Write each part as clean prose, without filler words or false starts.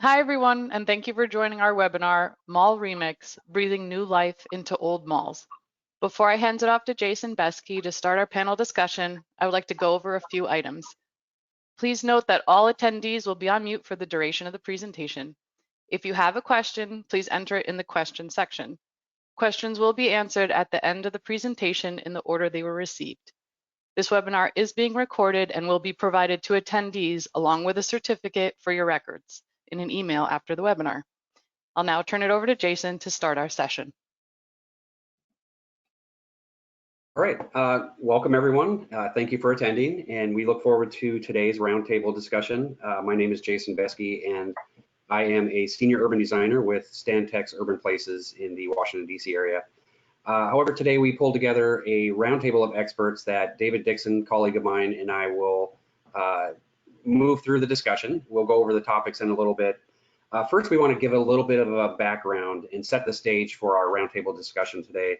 Hi, everyone, and thank you for joining our webinar, Mall Remix, Breathing New Life into Old Malls. Before I hand it off to Jason Besky to start our panel discussion, I would like to go over a few items. Please note that all attendees will be on mute for the duration of the presentation. If you have a question, please enter it in the question section. Questions will be answered at the end of the presentation in the order they were received. This webinar is being recorded and will be provided to attendees along with a certificate for your records in an email after the webinar. I'll now turn it over to Jason to start our session. All right, welcome everyone. Thank you for attending, and we look forward to today's roundtable discussion. My name is Jason Besky, and I am a senior urban designer with Stantec's Urban Places in the Washington, D.C. area. However, today we pulled together a roundtable of experts that David Dixon, colleague of mine, and I will move through the discussion. We'll go over the topics in a little bit. First, we want to give a little bit of a background and set the stage for our roundtable discussion today.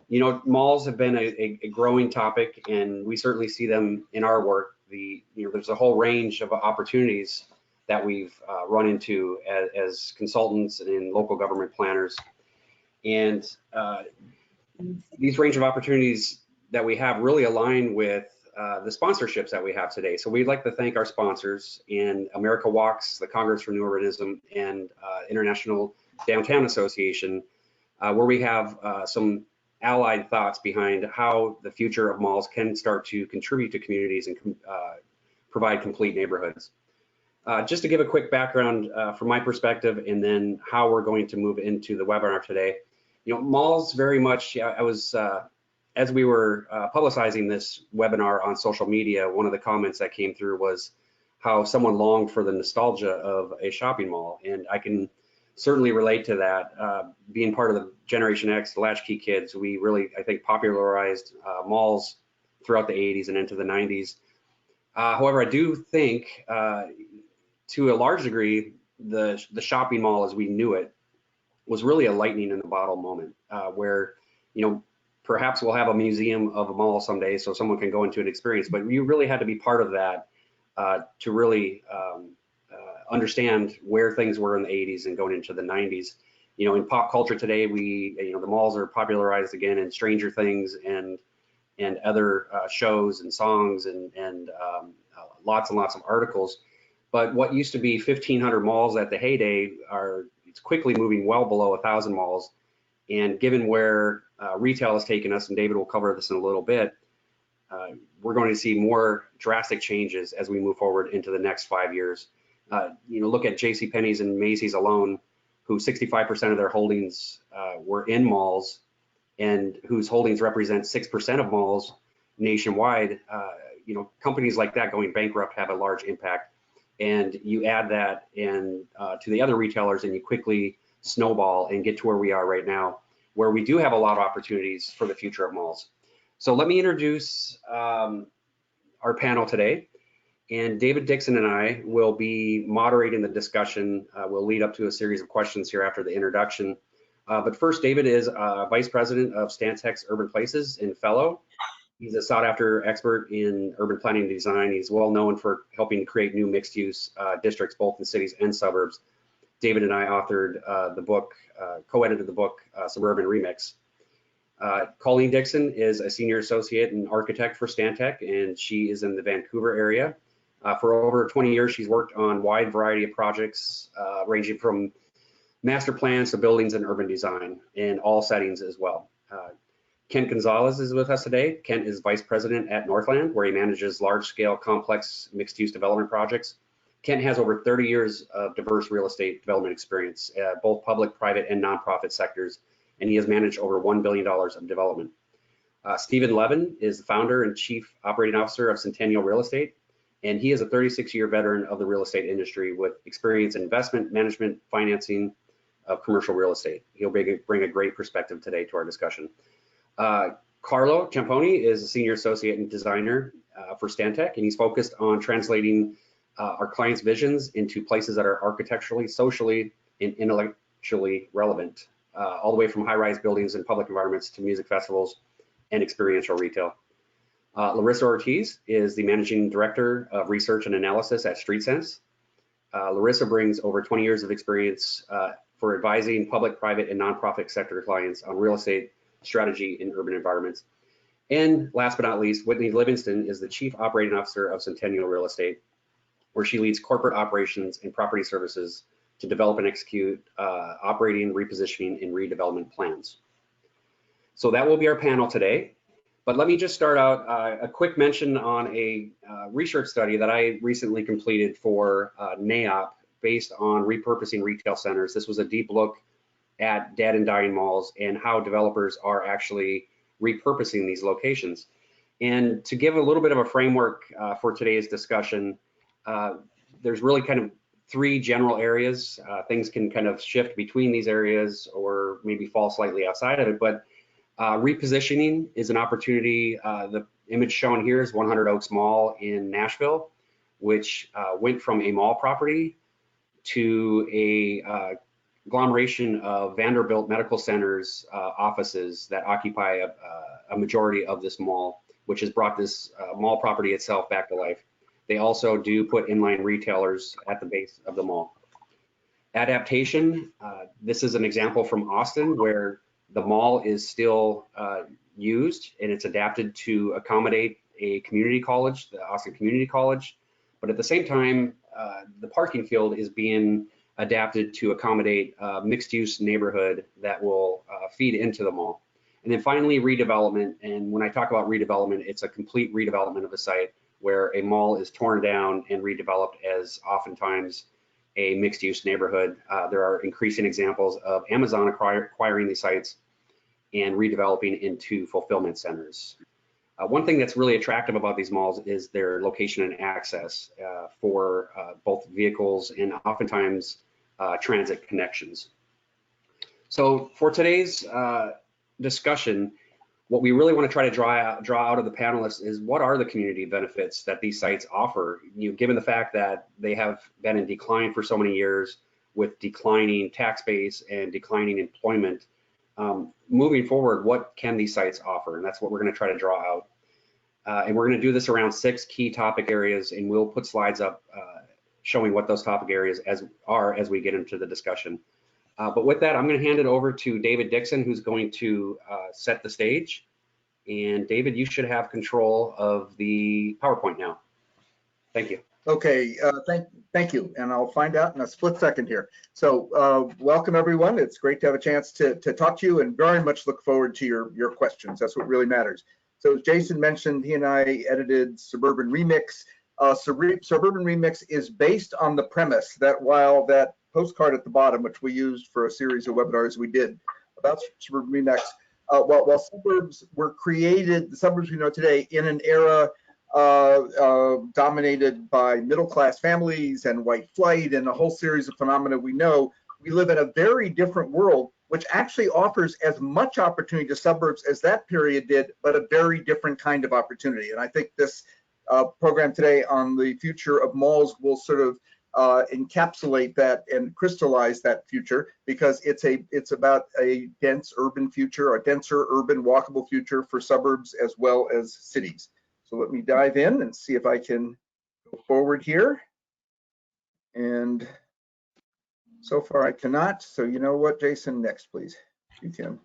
You know, malls have been a growing topic, and we certainly see them in our work. There's a whole range of opportunities that we've run into as consultants and in local government planners. And these range of opportunities that we have really align with the sponsorships that we have today. So we'd like to thank our sponsors in America Walks, the Congress for New Urbanism, and International Downtown Association, where we have some allied thoughts behind how the future of malls can start to contribute to communities and provide complete neighborhoods. Just to give a quick background from my perspective, and then how we're going to move into the webinar today. You know, malls very much, I was, as we were publicizing this webinar on social media, one of the comments that came through was how someone longed for the nostalgia of a shopping mall. And I can certainly relate to that. Being part of the Generation X, the latchkey kids, we really, I think, popularized malls throughout the 80s and into the 90s. However, I do think, to a large degree, the shopping mall as we knew it was really a lightning in the bottle moment, where, you know, perhaps we'll have a museum of a mall someday so someone can go into an experience, but you really had to be part of that to really understand where things were in the 80s and going into the 90s. You know, in pop culture today, the malls are popularized again in Stranger Things and other shows and songs and lots and lots of articles. But what used to be 1,500 malls at the heyday it's quickly moving well below 1,000 malls. And given where retail has taken us, and David will cover this in a little bit, we're going to see more drastic changes as we move forward into the next 5 years. You know, look at JCPenney's and Macy's alone, who 65% of their holdings were in malls, and whose holdings represent 6% of malls nationwide. You know, companies like that going bankrupt have a large impact. And you add that to the other retailers, and you quickly snowball and get to where we are right now, where we do have a lot of opportunities for the future of malls. So let me introduce our panel today. And David Dixon and I will be moderating the discussion. We'll lead up to a series of questions here after the introduction. But first, David is Vice President of Stantec's Urban Places and Fellow. He's a sought-after expert in urban planning and design. He's well known for helping create new mixed-use districts, both in cities and suburbs. David and I authored the book, co-edited the book, Suburban Remix. Colleen Dixon is a senior associate and architect for Stantec, and she is in the Vancouver area. For over 20 years, she's worked on a wide variety of projects, ranging from master plans to buildings and urban design in all settings as well. Kent Gonzalez is with us today. Kent is Vice President at Northland, where he manages large-scale, complex, mixed-use development projects. Kent has over 30 years of diverse real estate development experience, both public, private, and nonprofit sectors, and he has managed over $1 billion of development. Stephen Levin is the founder and Chief Operating Officer of Centennial Real Estate, and he is a 36-year veteran of the real estate industry with experience in investment, management, financing of commercial real estate. He'll bring a great perspective today to our discussion. Carlo Ciamponi is a senior associate and designer for Stantec, and he's focused on translating our clients' visions into places that are architecturally, socially, and intellectually relevant, all the way from high-rise buildings and public environments to music festivals and experiential retail. Larissa Ortiz is the Managing Director of Research and Analysis at StreetSense. Larissa brings over 20 years of experience for advising public, private, and nonprofit sector clients on real estate strategy in urban environments. And last but not least, Whitney Livingston is the Chief Operating Officer of Centennial Real Estate, where she leads corporate operations and property services to develop and execute operating, repositioning, and redevelopment plans. So that will be our panel today. But let me just start out a quick mention on a research study that I recently completed for NAIOP based on repurposing retail centers. This was a deep look at dead and dying malls and how developers are actually repurposing these locations. And to give a little bit of a framework for today's discussion, there's really kind of three general areas. Things can kind of shift between these areas or maybe fall slightly outside of it, but repositioning is an opportunity. The image shown here is 100 Oaks Mall in Nashville, which went from a mall property to a agglomeration of Vanderbilt Medical Center's offices that occupy a majority of this mall, which has brought this mall property itself back to life. They also do put inline retailers at the base of the mall. Adaptation, this is an example from Austin where the mall is still used and it's adapted to accommodate a community college, the Austin Community College. But at the same time, the parking field is being adapted to accommodate a mixed-use neighborhood that will feed into the mall. And then finally, redevelopment. And when I talk about redevelopment, it's a complete redevelopment of a site where a mall is torn down and redeveloped as oftentimes a mixed-use neighborhood. There are increasing examples of Amazon acquiring these sites and redeveloping into fulfillment centers. One thing that's really attractive about these malls is their location and access for both vehicles and oftentimes transit connections. So for today's discussion, what we really want to try to draw out of the panelists is what are the community benefits that these sites offer, given the fact that they have been in decline for so many years with declining tax base and declining employment. Moving forward, what can these sites offer? And that's what we're going to try to draw out. And we're going to do this around 6 key topic areas, and we'll put slides up showing what those topic areas are as we get into the discussion. But with that, I'm going to hand it over to David Dixon, who's going to set the stage. And David, you should have control of the PowerPoint now. Thank you. Okay, thank you. And I'll find out in a split second here. So welcome everyone. It's great to have a chance to talk to you and very much look forward to your questions. That's what really matters. So as Jason mentioned, he and I edited Suburban Remix. Suburban Remix is based on the premise that while that postcard at the bottom, which we used for a series of webinars we did about Suburban Remix, while suburbs were created, the suburbs we know today, in an era dominated by middle-class families and white flight and a whole series of phenomena we know, we live in a very different world, which actually offers as much opportunity to suburbs as that period did, but a very different kind of opportunity. And I think this program today on the future of malls will sort of encapsulate that and crystallize that future, because it's about a dense urban future, a denser urban walkable future for suburbs as well as cities. So let me dive in and see if I can go forward here. And so far I cannot. So you know what, Jason, next please. You can.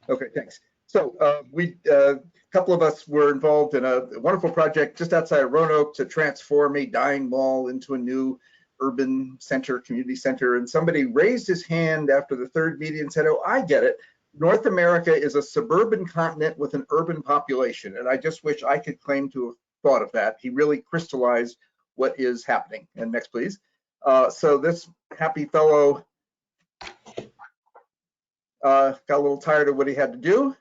Okay, thanks. So a couple of us were involved in a wonderful project just outside of Roanoke to transform a dying mall into a new urban center, community center. And somebody raised his hand after the third meeting and said, oh, I get it. North America is a suburban continent with an urban population. And I just wish I could claim to have thought of that. He really crystallized what is happening. And next, please. So this happy fellow got a little tired of what he had to do.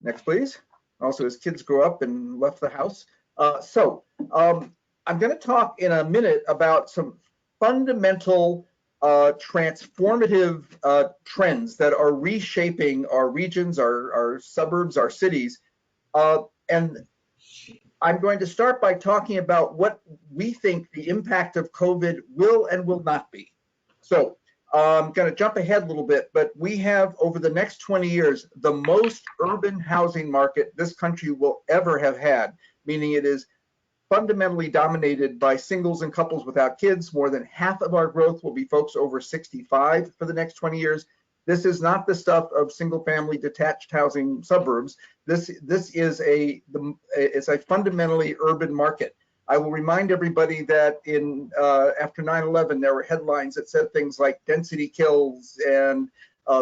Next, please. Also, his kids grew up and left the house. I'm going to talk in a minute about some fundamental transformative trends that are reshaping our regions, our suburbs, our cities. And I'm going to start by talking about what we think the impact of COVID will and will not be. So I'm going to jump ahead a little bit, but we have over the next 20 years, the most urban housing market this country will ever have had, meaning it is fundamentally dominated by singles and couples without kids. More than half of our growth will be folks over 65 for the next 20 years. This is not the stuff of single-family detached housing suburbs. This is it's a fundamentally urban market. I will remind everybody that after 9/11, there were headlines that said things like "density kills" and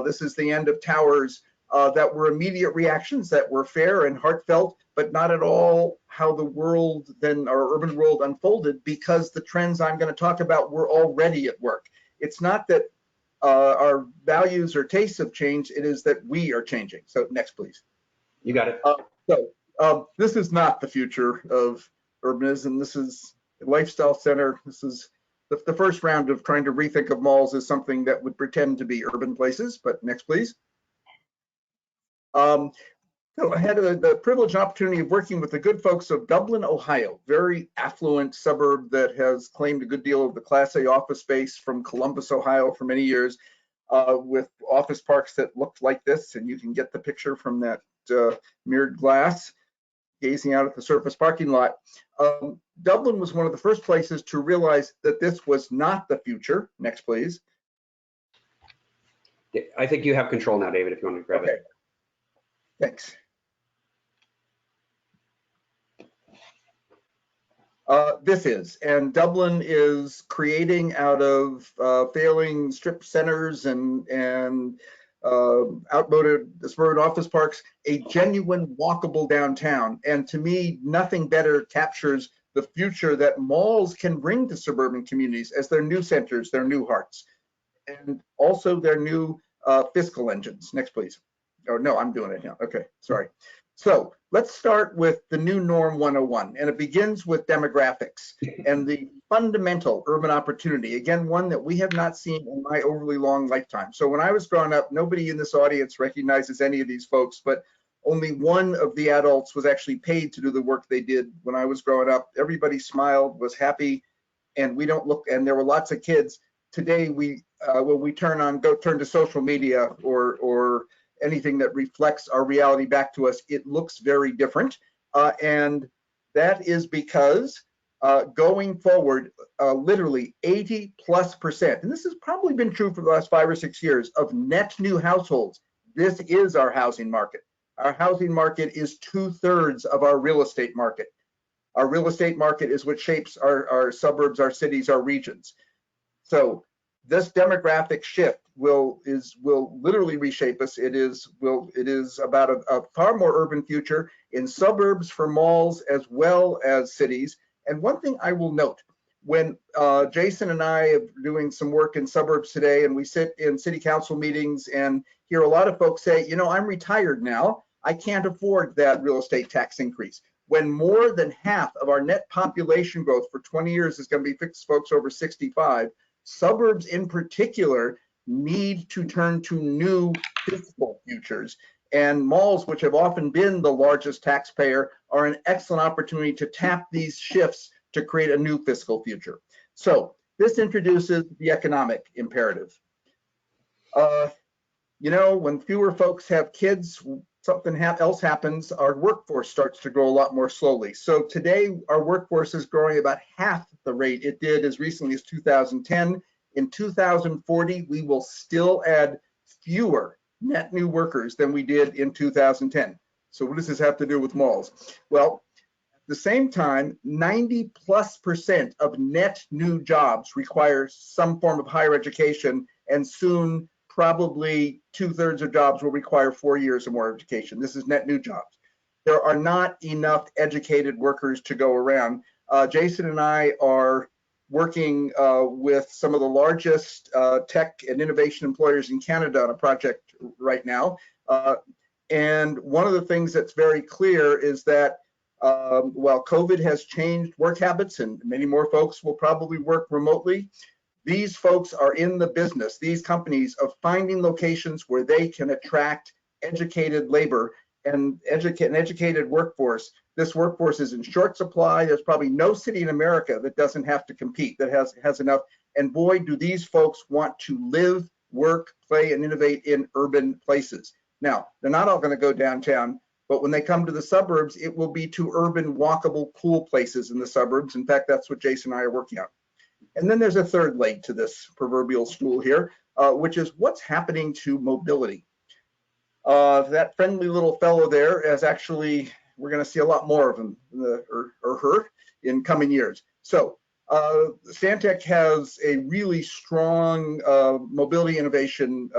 "this is the end of towers." That were immediate reactions that were fair and heartfelt, but not at all how the world, then our urban world, unfolded, because the trends I'm going to talk about were already at work. It's not that our values or tastes have changed, it is that we are changing. So next, please. You got it. This is not the future of urbanism. This is a lifestyle center. This is the first round of trying to rethink of malls is something that would pretend to be urban places, but next, please. So I had the privilege and opportunity of working with the good folks of Dublin, Ohio, very affluent suburb that has claimed a good deal of the Class A office space from Columbus, Ohio for many years, with office parks that looked like this, and you can get the picture from that mirrored glass, gazing out at the surface parking lot. Dublin was one of the first places to realize that this was not the future. Next, please. I think you have control now, David, if you want to grab it. Thanks. And Dublin is creating out of failing strip centers and outmoded suburban office parks, a genuine walkable downtown. And to me, nothing better captures the future that malls can bring to suburban communities as their new centers, their new hearts, and also their new fiscal engines. Next, please. Oh, no, I'm doing it now. Okay, sorry. So let's start with the new norm 101, and it begins with demographics and the fundamental urban opportunity. Again, one that we have not seen in my overly long lifetime. So when I was growing up, nobody in this audience recognizes any of these folks, but only one of the adults was actually paid to do the work they did when I was growing up. Everybody smiled, was happy, and we don't look, and there were lots of kids. Today, when we turn to social media or anything that reflects our reality back to us, it looks very different. And that is because going forward, literally 80+%, and this has probably been true for the last 5 or 6 years, of net new households, this is our housing market. Our housing market is 2/3 of our real estate market. Our real estate market is what shapes our suburbs, our cities, our regions. So this demographic shift will literally reshape us. It is about a far more urban future in suburbs for malls as well as cities. And one thing I will note, when Jason and I are doing some work in suburbs today, and we sit in city council meetings and hear a lot of folks say, you know, I'm retired now, I can't afford that real estate tax increase. When more than half of our net population growth for 20 years is going to be fixed folks over 65, suburbs in particular need to turn to new fiscal futures. And malls, which have often been the largest taxpayer, are an excellent opportunity to tap these shifts to create a new fiscal future. So this introduces the economic imperative. You know, when fewer folks have kids, something else happens. Our workforce starts to grow a lot more slowly. So today, our workforce is growing about half the rate it did as recently as 2010. In 2040, we will still add fewer net new workers than we did in 2010. So what does this have to do with malls? Well, at the same time, 90+% of net new jobs require some form of higher education, and soon probably 2/3 of jobs will require 4 years or more education. This is net new jobs. There are not enough educated workers to go around. Jason and I are working with some of the largest tech and innovation employers in Canada on a project right now. And one of the things that's very clear is that while COVID has changed work habits and many more folks will probably work remotely, these folks are in the business, these companies, of finding locations where they can attract educated labor and an educated workforce. This workforce is in short supply. There's probably no city in America that doesn't have to compete, that has enough. And boy, do these folks want to live, work, play, and innovate in urban places. Now, they're not all going to go downtown, But when they come to the suburbs, it will be to urban, walkable, cool places in the suburbs. In fact, that's what Jason and I are working on. And then there's a third leg to this proverbial stool here, which is what's happening to mobility. That friendly little fellow there is actually, we're going to see a lot more of him or her in coming years. So Stantec has a really strong mobility innovation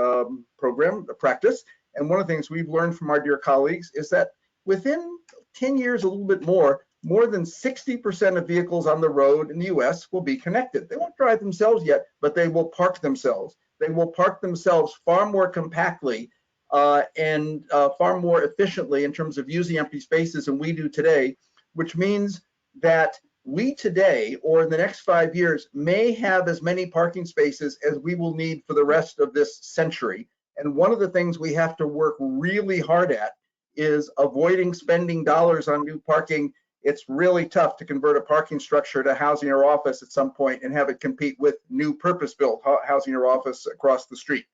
program, practice. And one of the things we've learned from our dear colleagues is that within 10 years, a little bit more than 60% of vehicles on the road in the US will be connected. They won't drive themselves yet, but they will park themselves. They will park themselves far more compactly and far more efficiently in terms of using empty spaces than we do today, which means that we today, or in the next 5 years, may have as many parking spaces as we will need for the rest of this century. And one of the things we have to work really hard at is avoiding spending dollars on new parking. It's really tough to convert a parking structure to housing or office at some point and have it compete with new purpose-built housing or office across the street.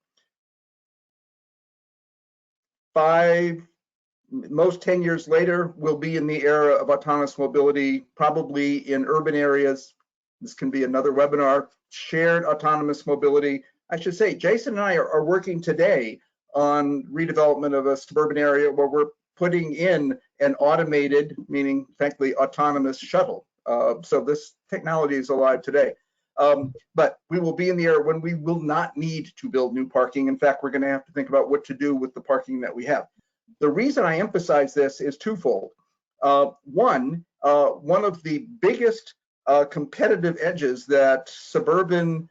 Most 10 years later, we'll be in the era of autonomous mobility, probably in urban areas. This can be another webinar, shared autonomous mobility. I should say, Jason and I are working today on redevelopment of a suburban area where we're putting in an automated, meaning frankly, autonomous shuttle. So this technology is alive today. But we will be in the era when we will not need to build new parking. In fact, we're going to have to think about what to do with the parking that we have. The reason I emphasize this is twofold. One of the biggest competitive edges that suburban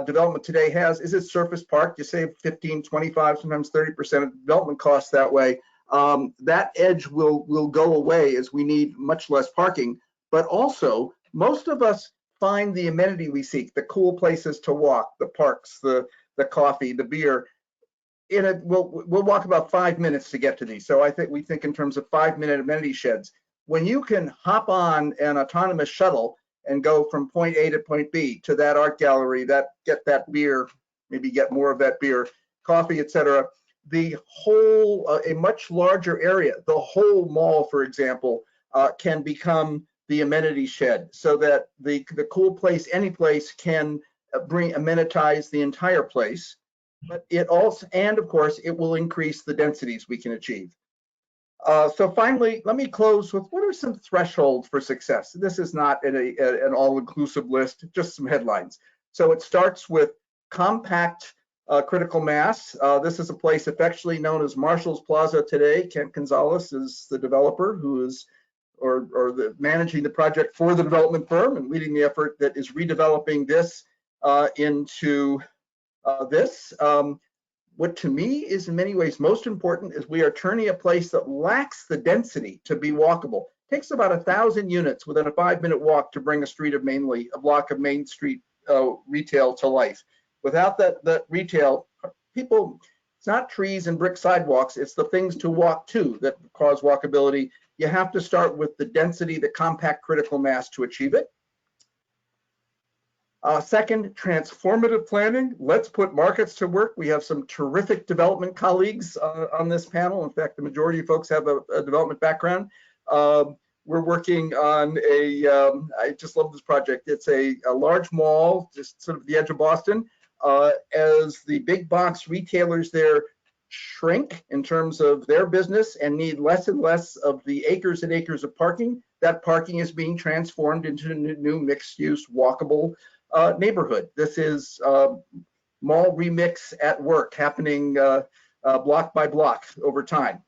development today has is its surface park. You save 15, 25, sometimes 30% of development costs that way. That edge will go away as we need much less parking. But also, most of us find the amenity we seek, the cool places to walk, the parks, the coffee, the beer. We'll walk about 5 minutes to get to these. So we think in terms of 5-minute amenity sheds. When you can hop on an autonomous shuttle and go from point A to point B to that art gallery, get that beer, maybe get more of that beer, coffee, etc. The whole, a much larger area, the whole mall, for example, can become the amenity shed, so that the cool place, any place, can amenitize the entire place. But it also, and of course, it will increase the densities we can achieve. So finally, let me close with what are some thresholds for success. This is not an all-inclusive list, just some headlines. So it starts with compact critical mass. This is a place affectionately known as Marshall's Plaza today. Kent Gonzalez is the developer who is managing the project for the development firm and leading the effort that is redeveloping this into this. What to me is in many ways most important is we are turning a place that lacks the density to be walkable. It takes about 1,000 units within a 5-minute walk to bring a block of Main Street retail to life. Without that retail, people, it's not trees and brick sidewalks, it's the things to walk to that cause walkability. You have to start with the density, the compact critical mass to achieve it. Second, transformative planning. Let's put markets to work. We have some terrific development colleagues on this panel. In fact, the majority of folks have a development background. We're working on I just love this project. It's a large mall, just sort of the edge of Boston. As the big box retailers there shrink in terms of their business and need less and less of the acres and acres of parking, that parking is being transformed into a new mixed-use walkable neighborhood. This is mall remix at work, happening block by block over time.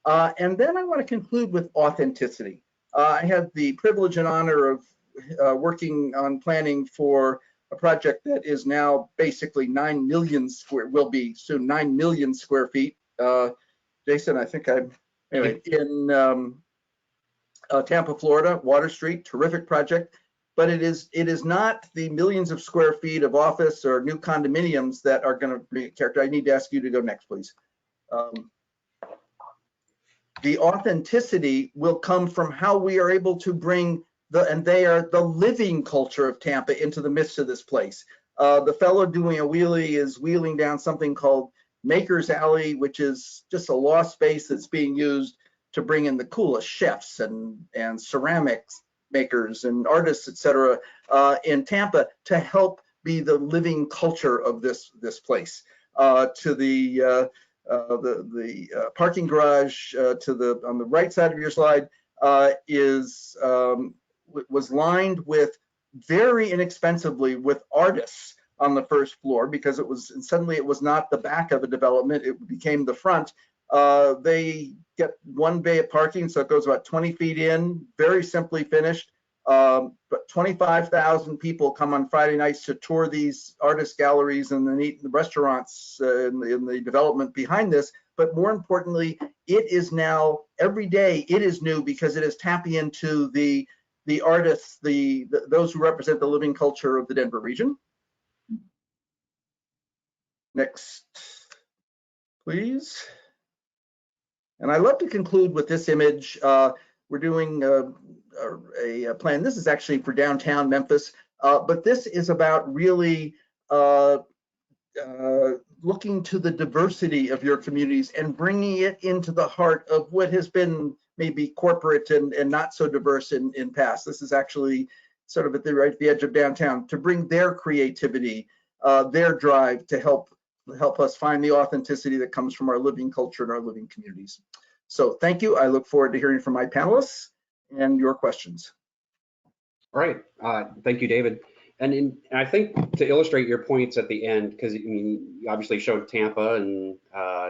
And then I want to conclude with authenticity. I had the privilege and honor of working on planning for a project that is now basically 9 million will be soon 9 million square feet. Jason, I think anyway, in Tampa, Florida, Water Street, terrific project. But it is not the millions of square feet of office or new condominiums that are going to be character. I need to ask you to go next, please. The authenticity will come from how we are able to bring they are the living culture of Tampa into the midst of this place. The fellow doing a wheelie is wheeling down something called Maker's Alley, which is just a lost space that's being used to bring in the coolest chefs and ceramics makers and artists, etc., in Tampa to help be the living culture of this place. To the parking garage on the right side of your slide was lined with very inexpensively with artists on the first floor, because suddenly it was not the back of a development, it became the front. They get one bay of parking, so it goes about 20 feet in, very simply finished. But 25,000 people come on Friday nights to tour these artist galleries and then eat in the restaurants in the development behind this. But more importantly, it is now, every day, it is new because it is tapping into the artists, those who represent the living culture of the Denver region. Next, please. And I love to conclude with this image. We're doing a plan. This is actually for downtown Memphis, but this is about really looking to the diversity of your communities and bringing it into the heart of what has been maybe corporate and not so diverse in past. This is actually sort of at the edge of downtown, to bring their creativity, their drive to help us find the authenticity that comes from our living culture and our living communities. So thank you. I look forward to hearing from my panelists and your questions. All right. Thank you, David. And I think to illustrate your points at the end, because I mean, you obviously showed Tampa and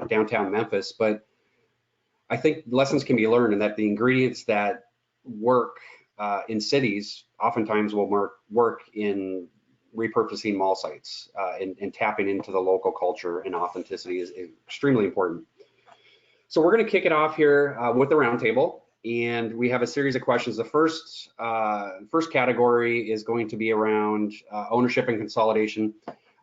downtown Memphis, but I think lessons can be learned, and that the ingredients that work in cities oftentimes will work in repurposing mall sites, and tapping into the local culture and authenticity is extremely important. So we're going to kick it off here with the roundtable, and we have a series of questions. The first category is going to be around ownership and consolidation.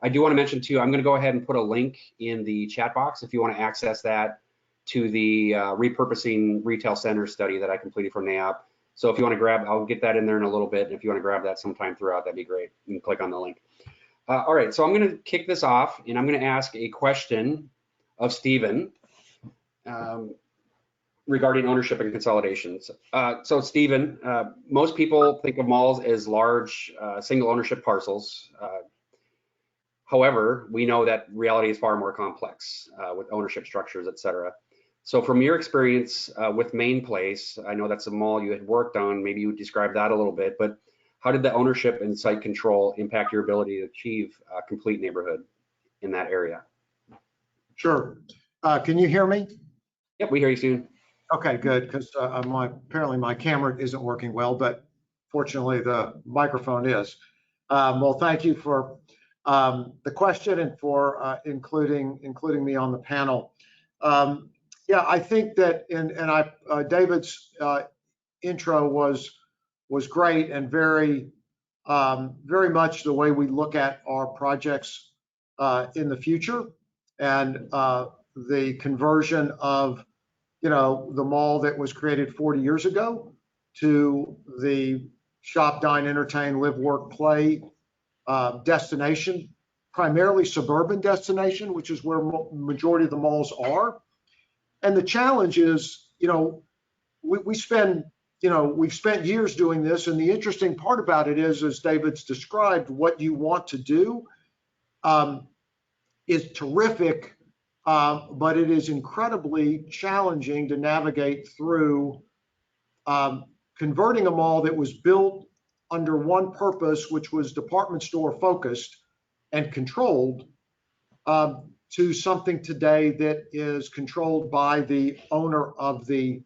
I do want to mention too, I'm going to go ahead and put a link in the chat box if you want to access that to the repurposing retail center study that I completed from NAIOP. So if you want to grab, I'll get that in there in a little bit. If you want to grab that sometime throughout, that'd be great. You can click on the link. All right, so I'm going to kick this off, and I'm going to ask a question of Stephen regarding ownership and consolidations. So Stephen, most people think of malls as large single ownership parcels. However, we know that reality is far more complex with ownership structures, et cetera. So from your experience with Main Place, I know that's a mall you had worked on, maybe you would describe that a little bit, but how did the ownership and site control impact your ability to achieve a complete neighborhood in that area? Sure. Can you hear me? Yep, we hear you soon. Okay, good, because apparently my camera isn't working well, but fortunately the microphone is. Well, thank you for the question and for including me on the panel. Yeah, I think that, David's intro was great and very much the way we look at our projects in the future, and the conversion of the mall that was created 40 years ago to the shop, dine, entertain, live, work, play destination, primarily suburban destination, which is where majority of the malls are. And the challenge is, we've spent years doing this, and the interesting part about it is, as David's described, what you want to do is terrific, but it is incredibly challenging to navigate through converting a mall that was built under one purpose, which was department store focused and controlled, to something today that is controlled by the owner of the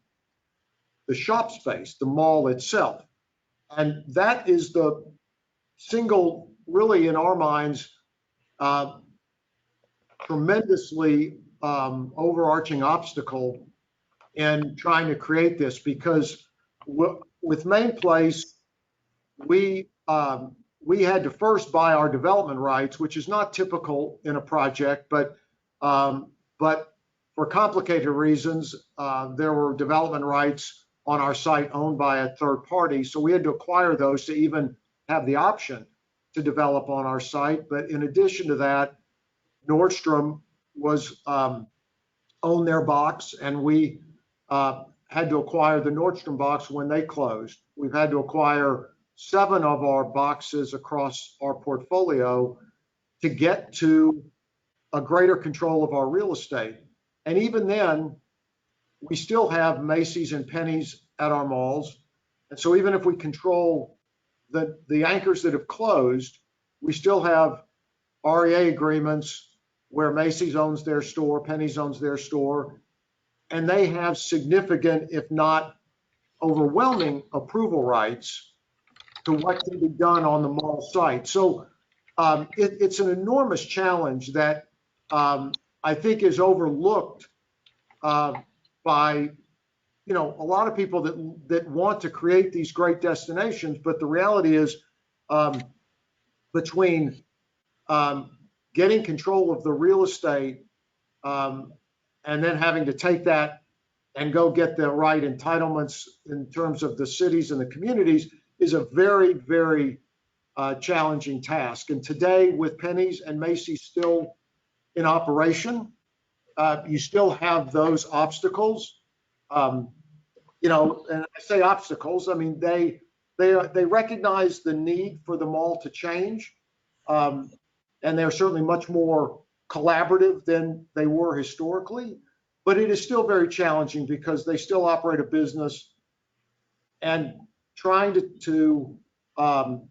shop space, the mall itself. And that is the single, really in our minds, tremendously overarching obstacle in trying to create this, because with Main Place, we had to first buy our development rights, which is not typical in a project, but for complicated reasons, there were development rights on our site owned by a third party. So we had to acquire those to even have the option to develop on our site. But in addition to that, Nordstrom was owned their box, and we had to acquire the Nordstrom box when they closed. We've had to acquire 7 of our boxes across our portfolio to get to a greater control of our real estate. And even then, we still have Macy's and Penny's at our malls. And so even if we control the anchors that have closed, we still have REA agreements where Macy's owns their store, Penny's owns their store, and they have significant, if not overwhelming, approval rights to what can be done on the mall site. So it's an enormous challenge that I think is overlooked by a lot of people that want to create these great destinations. But the reality is, between getting control of the real estate and then having to take that and go get the right entitlements in terms of the cities and the communities is a very, very challenging task. And today, with Penny's and Macy's still in operation, you still have those obstacles. And I say obstacles, I mean, they recognize the need for the mall to change. And they're certainly much more collaborative than they were historically, but it is still very challenging because they still operate a business, and trying to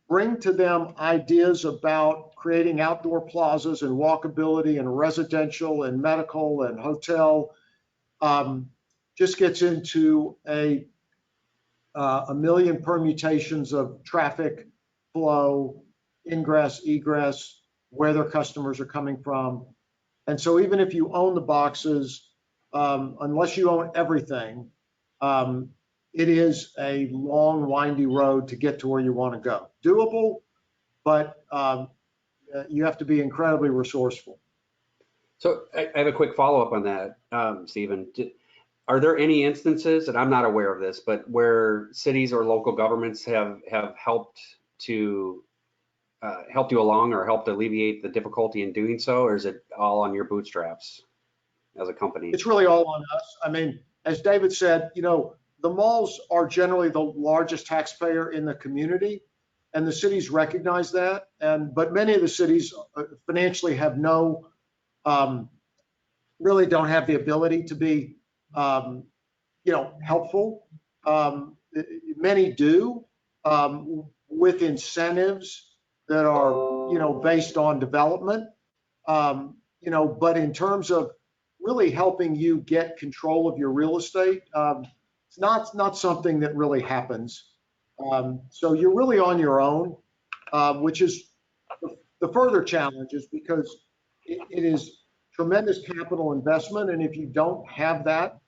bring to them ideas about creating outdoor plazas and walkability and residential and medical and hotel just gets into a million permutations of traffic flow, ingress, egress, where their customers are coming from. And so even if you own the boxes, unless you own everything, it is a long, windy road to get to where you want to go. Doable, but you have to be incredibly resourceful. So I have a quick follow-up on that, Stephen. Are there any instances, and I'm not aware of this, but where cities or local governments have helped to help you along or helped alleviate the difficulty in doing so, or is it all on your bootstraps as a company? It's really all on us. I mean, as David said, the malls are generally the largest taxpayer in the community, and the cities recognize that. But many of the cities financially have really don't have the ability to be, helpful. Many do with incentives that are, based on development. But in terms of really helping you get control of your real estate, it's not something that really happens. So you're really on your own, which is the further challenge, is because it is tremendous capital investment. And if you don't have that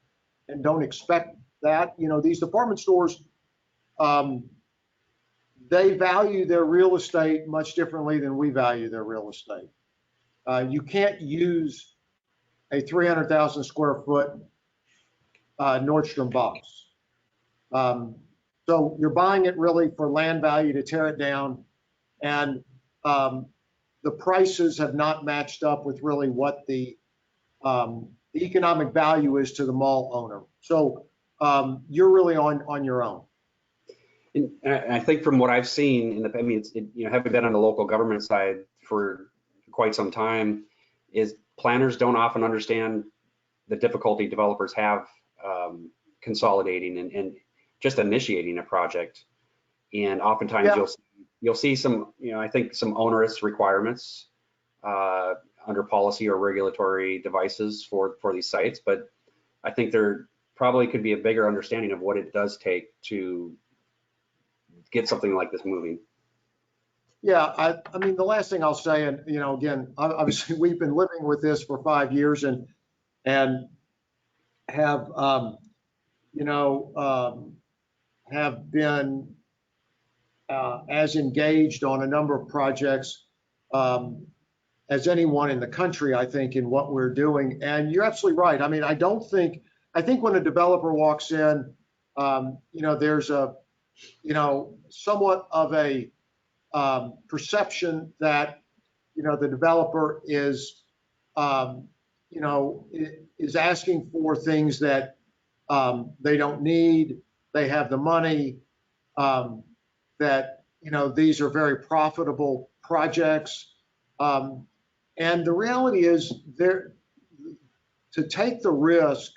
and don't expect that, these department stores, they value their real estate much differently than we value their real estate. You can't use a 300,000 square foot Nordstrom box. So you're buying it really for land value to tear it down, and the prices have not matched up with really what the economic value is to the mall owner. So you're really on your own. And I think from what I've seen having been on the local government side for quite some time, is planners don't often understand the difficulty developers have consolidating and just initiating a project. And oftentimes you'll see some, I think some onerous requirements under policy or regulatory devices for these sites. But I think there probably could be a bigger understanding of what it does take to get something like this moving. Yeah, I mean, the last thing I'll say, and again, obviously we've been living with this for 5 years and have have been as engaged on a number of projects as anyone in the country, I think, in what we're doing. And you're absolutely right. I mean, I think when a developer walks in, there's a somewhat of a perception that the developer is is asking for things that they don't need, they have the money, that, these are very profitable projects. And the reality is to take the risk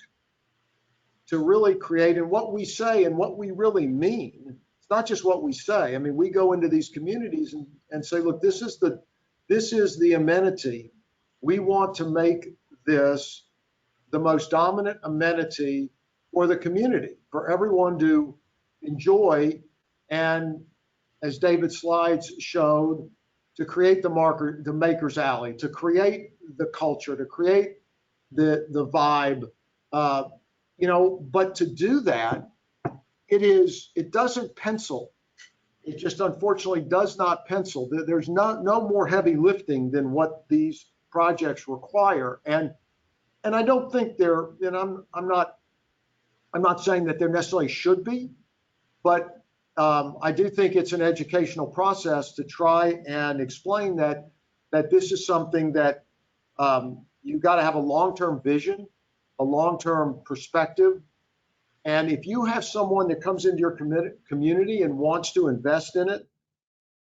to really create, and what we say and what we really mean, it's not just what we say. I mean, we go into these communities and say, look, this is the amenity. We want to make this the most dominant amenity for the community, for everyone to enjoy. And as David's slides showed, to create the maker's alley, to create the culture, to create the vibe, but to do that, it doesn't pencil. It just unfortunately does not pencil. There's no more heavy lifting than what these projects require. And I don't think I'm not saying that there necessarily should be, but I do think it's an educational process to try and explain that this is something that you've got to have a long-term vision, a long-term perspective. And if you have someone that comes into your community and wants to invest in it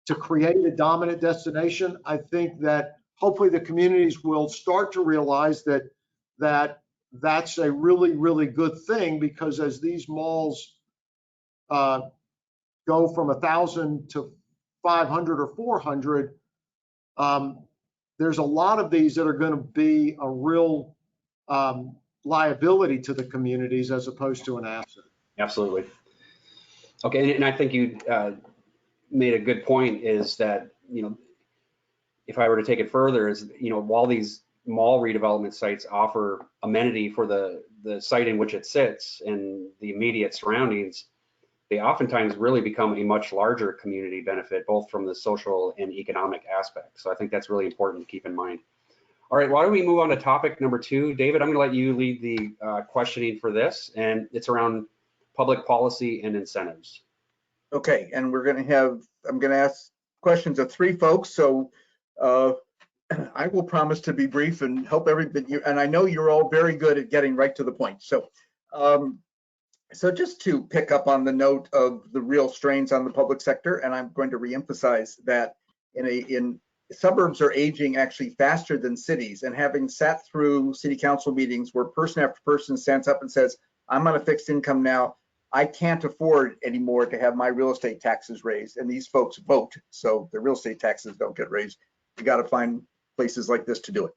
to create a dominant destination, I think that hopefully the communities will start to realize that that's a really, really good thing, because as these malls go from 1,000 to 500 or 400, there's a lot of these that are going to be a real liability to the communities as opposed to an asset. Absolutely. Okay, and I think you made a good point, is that, if I were to take it further, is, while these mall redevelopment sites offer amenity for the site in which it sits and the immediate surroundings, they oftentimes really become a much larger community benefit, both from the social and economic aspect. So I think that's really important to keep in mind. All right, why don't we move on to topic number 2? David, I'm going to let you lead the questioning for this, and it's around public policy and incentives. Okay, and I'm going to ask questions of 3 folks. So I will promise to be brief and help everybody. And I know you're all very good at getting right to the point. So, so just to pick up on the note of the real strains on the public sector, and I'm going to reemphasize that in suburbs are aging actually faster than cities. And having sat through city council meetings where person after person stands up and says, I'm on a fixed income now, I can't afford anymore to have my real estate taxes raised. And these folks vote, so the real estate taxes don't get raised. You got to find places like this to do it.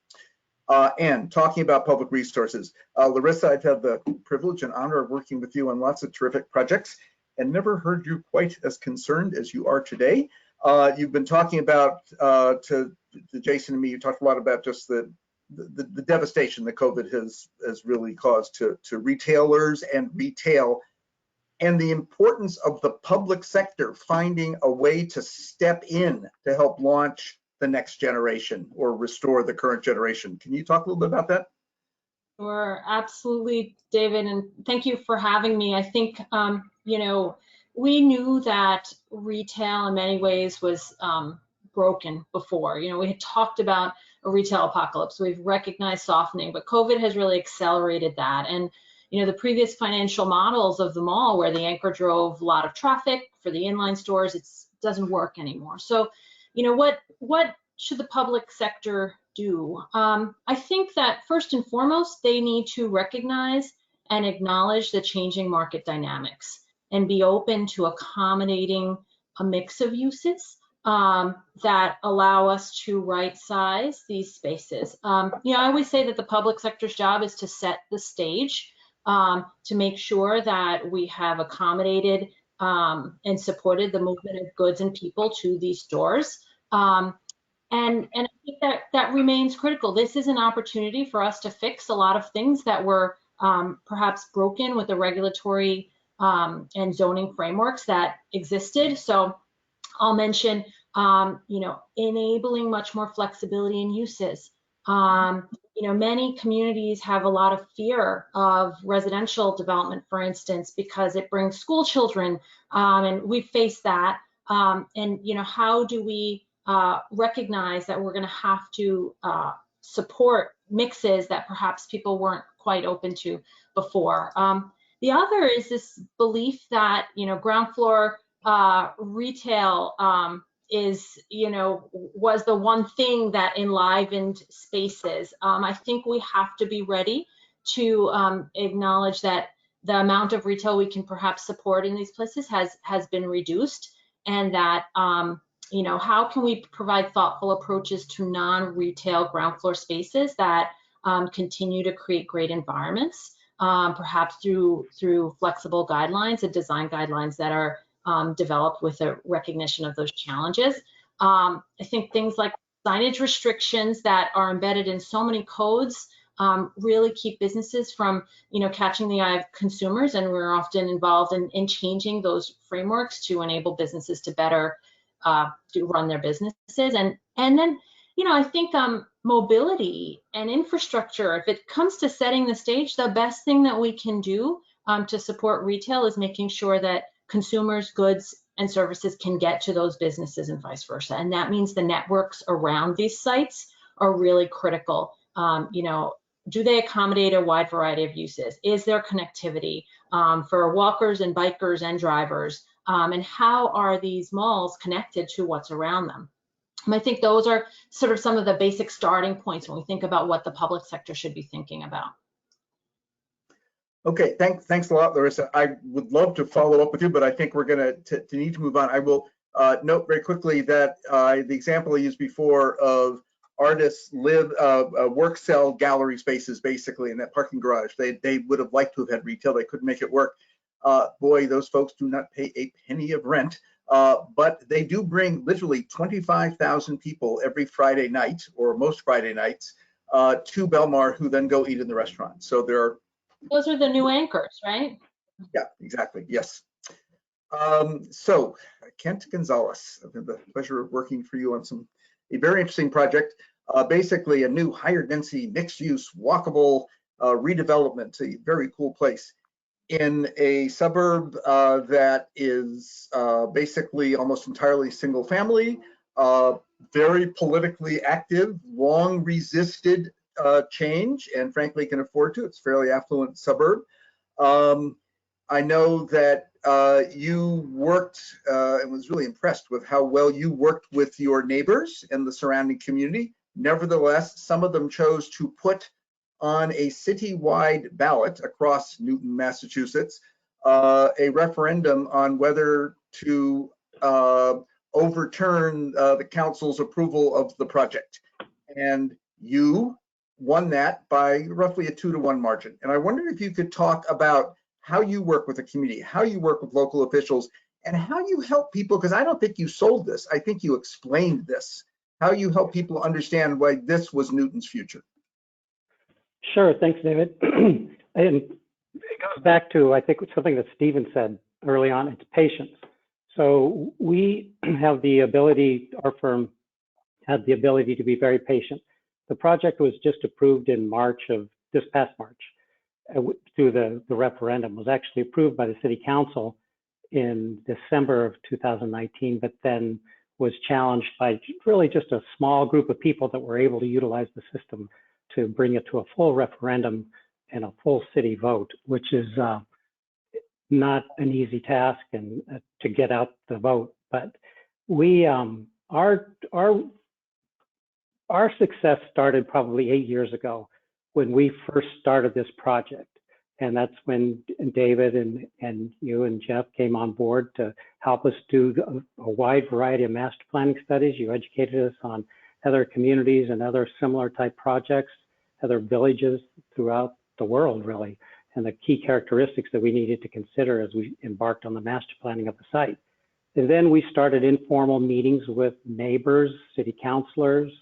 And talking about public resources, Larissa, I've had the privilege and honor of working with you on lots of terrific projects and never heard you quite as concerned as you are today. You've been talking about, to Jason and me, you talked a lot about just the devastation that COVID has really caused to retailers and retail, and the importance of the public sector finding a way to step in to help launch the next generation or restore the current generation. Can you talk a little bit about that? Sure, absolutely, David, and thank you for having me. I think, we knew that retail in many ways was broken before. We had talked about a retail apocalypse. We've recognized softening, but COVID has really accelerated that. And the previous financial models of the mall, where the anchor drove a lot of traffic for the inline stores, it doesn't work anymore. So, what should the public sector do? I think that first and foremost, they need to recognize and acknowledge the changing market dynamics and be open to accommodating a mix of uses that allow us to right size these spaces. I always say that the public sector's job is to set the stage, to make sure that we have accommodated and supported the movement of goods and people to these stores. And I think that remains critical. This is an opportunity for us to fix a lot of things that were perhaps broken with the regulatory and zoning frameworks that existed. So I'll mention, enabling much more flexibility in uses. Many communities have a lot of fear of residential development, for instance, because it brings school children, and we face that. How do we recognize that we're going to have to support mixes that perhaps people weren't quite open to before? The other is this belief that, ground floor retail was the one thing that enlivened spaces. I think we have to be ready to acknowledge that the amount of retail we can perhaps support in these places has been reduced, and that how can we provide thoughtful approaches to non-retail ground floor spaces that continue to create great environments, perhaps through flexible guidelines and design guidelines that are developed with a recognition of those challenges. I think things like signage restrictions that are embedded in so many codes really keep businesses from, catching the eye of consumers, and we're often involved in changing those frameworks to enable businesses to better run their businesses. And then, I think mobility and infrastructure, if it comes to setting the stage, the best thing that we can do to support retail is making sure that consumers, goods, and services can get to those businesses and vice versa. And that means the networks around these sites are really critical. Do they accommodate a wide variety of uses? Is there connectivity for walkers and bikers and drivers? And how are these malls connected to what's around them? And I think those are sort of some of the basic starting points when we think about what the public sector should be thinking about. Okay, thanks a lot, Larissa. I would love to follow up with you, but I think we're going to need to move on. I will note very quickly that the example I used before of artists work cell gallery spaces, basically in that parking garage. They would have liked to have had retail. They couldn't make it work. Boy, those folks do not pay a penny of rent, but they do bring literally 25,000 people every Friday night, or most Friday nights, to Belmar, who then go eat in the restaurant. So those are the new anchors, right? Yeah, exactly. Yes. So Kent Gonzalez, I've had the pleasure of working for you on a very interesting project, basically a new higher density mixed use walkable redevelopment, a very cool place in a suburb that is basically almost entirely single family, very politically active, long resisted change, and frankly can afford to. It's a fairly affluent suburb. I know that you worked and was really impressed with how well you worked with your neighbors and the surrounding community. Nevertheless, some of them chose to put on a citywide ballot across Newton, Massachusetts, a referendum on whether to overturn the council's approval of the project. And you won that by roughly a 2-to-1 margin. And I wondered if you could talk about how you work with the community, how you work with local officials, and how you help people, because I don't think you sold this, I think you explained this, how you help people understand why this was Newton's future. Sure, thanks, David. And it goes back to, I think, something that Stephen said early on, it's patience. So we have the ability, our firm had the ability to be very patient. The project was just approved in March of this past March through the referendum. It was actually approved by the city council in December of 2019, but then was challenged by really just a small group of people that were able to utilize the system to bring it to a full referendum and a full city vote, which is not an easy task and to get out the vote. But we, our success started probably 8 years ago when we first started this project. And that's when David and you and Jeff came on board to help us do a wide variety of master planning studies. You educated us on other communities and other similar type projects, other villages throughout the world, really, and the key characteristics that we needed to consider as we embarked on the master planning of the site. And then we started informal meetings with neighbors, city councilors,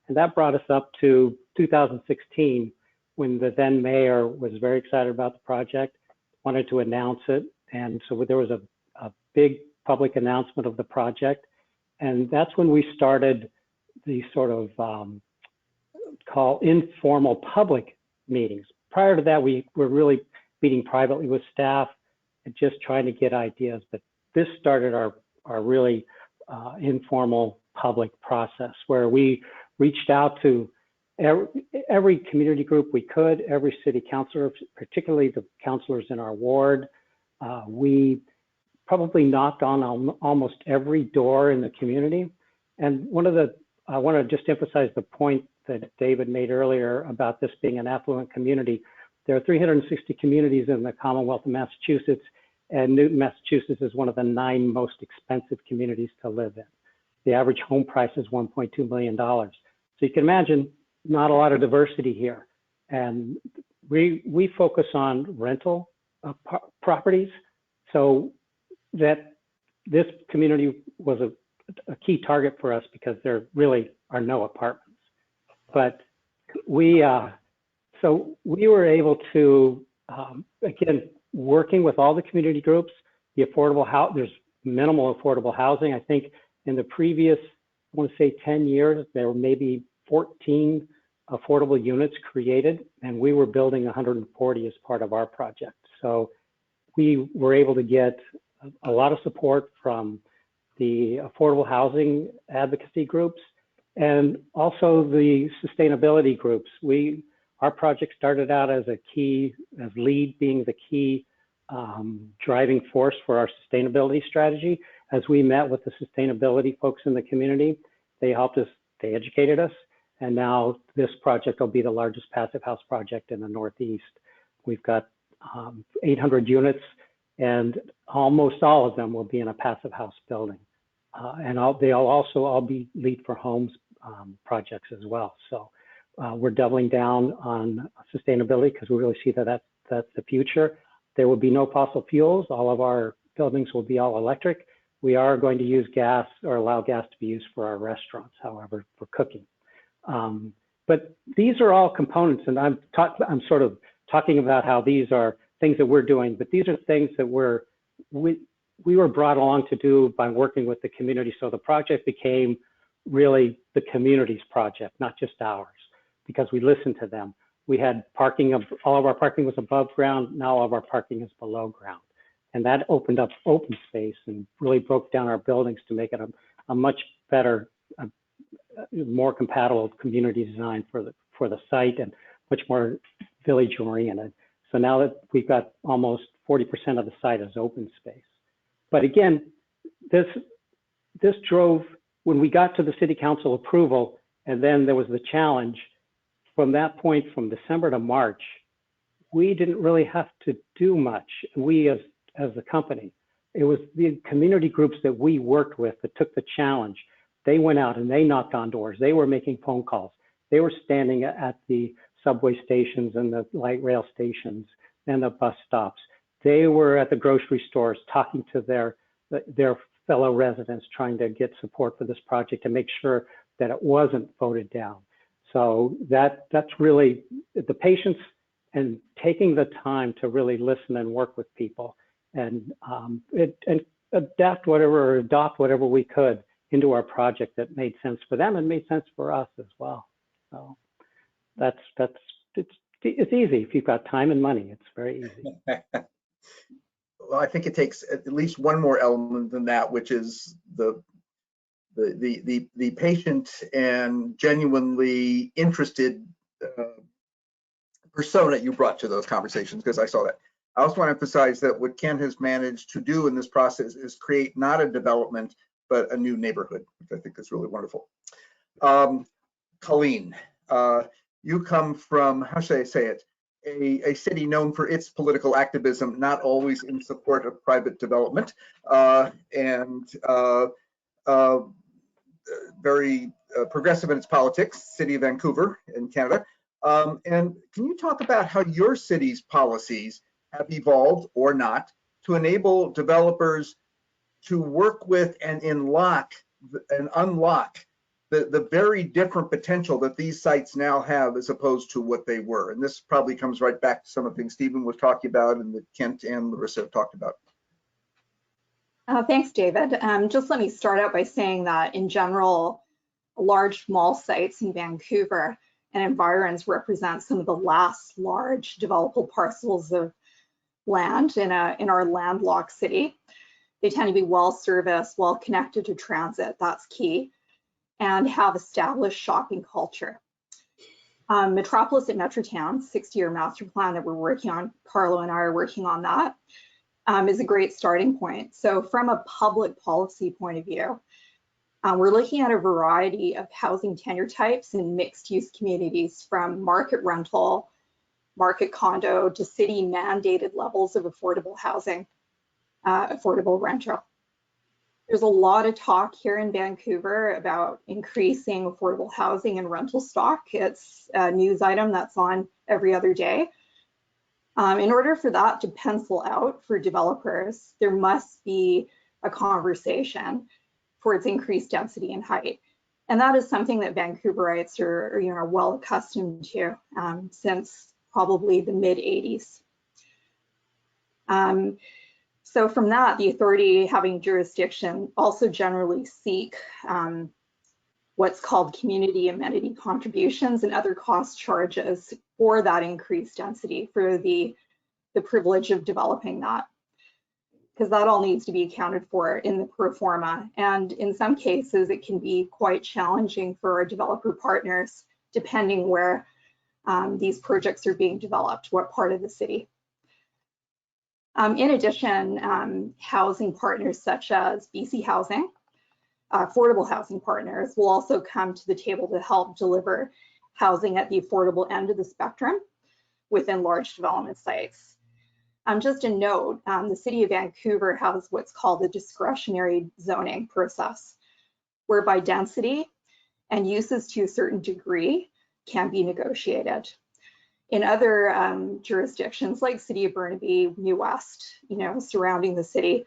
and that brought us up to 2016, when the then mayor was very excited about the project, wanted to announce it. And so there was a big public announcement of the project. And that's when we started the sort of call informal public meetings. Prior to that, we were really meeting privately with staff and just trying to get ideas. But this started our really informal public process where we reached out to every community group we could, every city councilor, particularly the councilors in our ward. We probably knocked on almost every door in the community. And I want to just emphasize the point that David made earlier about this being an affluent community. There are 360 communities in the Commonwealth of Massachusetts, and Newton, Massachusetts is one of the 9 most expensive communities to live in. The average home price is $1.2 million. So you can imagine not a lot of diversity here. And we focus on rental properties, so that this community was a key target for us because there really are no apartments. But so we were able to, again, working with all the community groups, the affordable house, there's minimal affordable housing. I think in the previous, I want to say 10 years, there were maybe 14 affordable units created, and we were building 140 as part of our project. So we were able to get a lot of support from the affordable housing advocacy groups and also the sustainability groups. Our project started out as LEED being the key driving force for our sustainability strategy. As we met with the sustainability folks in the community, they helped us, they educated us, and now this project will be the largest passive house project in the Northeast. We've got 800 units, and almost all of them will be in a passive house building. And they'll also all be LEED for Homes projects as well. So we're doubling down on sustainability because we really see that that's the future. There will be no fossil fuels. All of our buildings will be all electric. We are going to use gas or allow gas to be used for our restaurants, however, for cooking. But these are all components, and I'm sort of talking about how these are things that we're doing, but these are things that we were brought along to do by working with the community. So the project became really the community's project, not just ours, because we listened to them. We had parking, all of our parking was above ground. Now all of our parking is below ground. And that opened up open space and really broke down our buildings to make it a much better, more compatible community design for the site and much more village oriented. So now that we've got almost 40% of the site as open space. But again, this drove, when we got to the city council approval, and then there was the challenge, from that point, from December to March, we didn't really have to do much. We as a company, it was the community groups that we worked with that took the challenge. They went out and they knocked on doors. They were making phone calls. They were standing at the subway stations and the light rail stations and the bus stops. They were at the grocery stores talking to their fellow residents, trying to get support for this project to make sure that it wasn't voted down. So that's really the patience and taking the time to really listen and work with people and adapt whatever or adopt whatever we could into our project that made sense for them and made sense for us as well. So it's easy if you've got time and money. It's very easy. Well, I think it takes at least one more element than that, which is the patient and genuinely interested persona you brought to those conversations, because I saw that. I also want to emphasize that what Ken has managed to do in this process is create not a development, but a new neighborhood, which I think is really wonderful. Colleen, you come from, how should I say it, a city known for its political activism, not always in support of private development, and very progressive in its politics, City of Vancouver in Canada. And can you talk about how your city's policies have evolved or not to enable developers to work with and unlock the very different potential that these sites now have as opposed to what they were? And this probably comes right back to some of the things Stephen was talking about and that Kent and Larissa have talked about. Thanks, David. Just let me start out by saying that in general, large mall sites in Vancouver and environs represent some of the last large developable parcels of land in our landlocked city. They tend to be well serviced, well connected to transit, that's key, and have established shopping culture. Metropolis at Metrotown, 60-year master plan that we're working on, Carlo and I are working on that, is a great starting point. So from a public policy point of view, we're looking at a variety of housing tenure types in mixed use communities, from market rental, market condo to city mandated levels of affordable housing, affordable rental. There's a lot of talk here in Vancouver about increasing affordable housing and rental stock. It's a news item that's on every other day. In order for that to pencil out for developers, there must be a conversation for its increased density and height. And that is something that Vancouverites are well accustomed to since probably the mid 80s. So from that, the authority having jurisdiction also generally seek what's called community amenity contributions and other cost charges for that increased density, for the privilege of developing that, because that all needs to be accounted for in the pro forma. And in some cases, it can be quite challenging for our developer partners, depending where these projects are being developed, what part of the city. In addition, housing partners such as BC Housing, affordable housing partners, will also come to the table to help deliver housing at the affordable end of the spectrum within large development sites. Just a note, the City of Vancouver has what's called a discretionary zoning process, whereby density and uses to a certain degree can be negotiated. In other jurisdictions like City of Burnaby, New West, surrounding the city,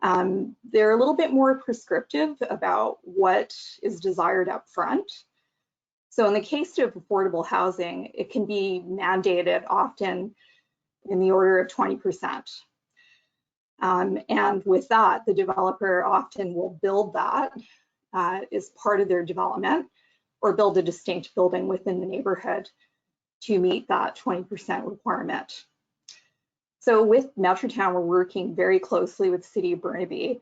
they're a little bit more prescriptive about what is desired up front. So in the case of affordable housing, it can be mandated often in the order of 20%. And with that, the developer often will build that as part of their development, or build a distinct building within the neighborhood to meet that 20% requirement. So with Metrotown, we're working very closely with City of Burnaby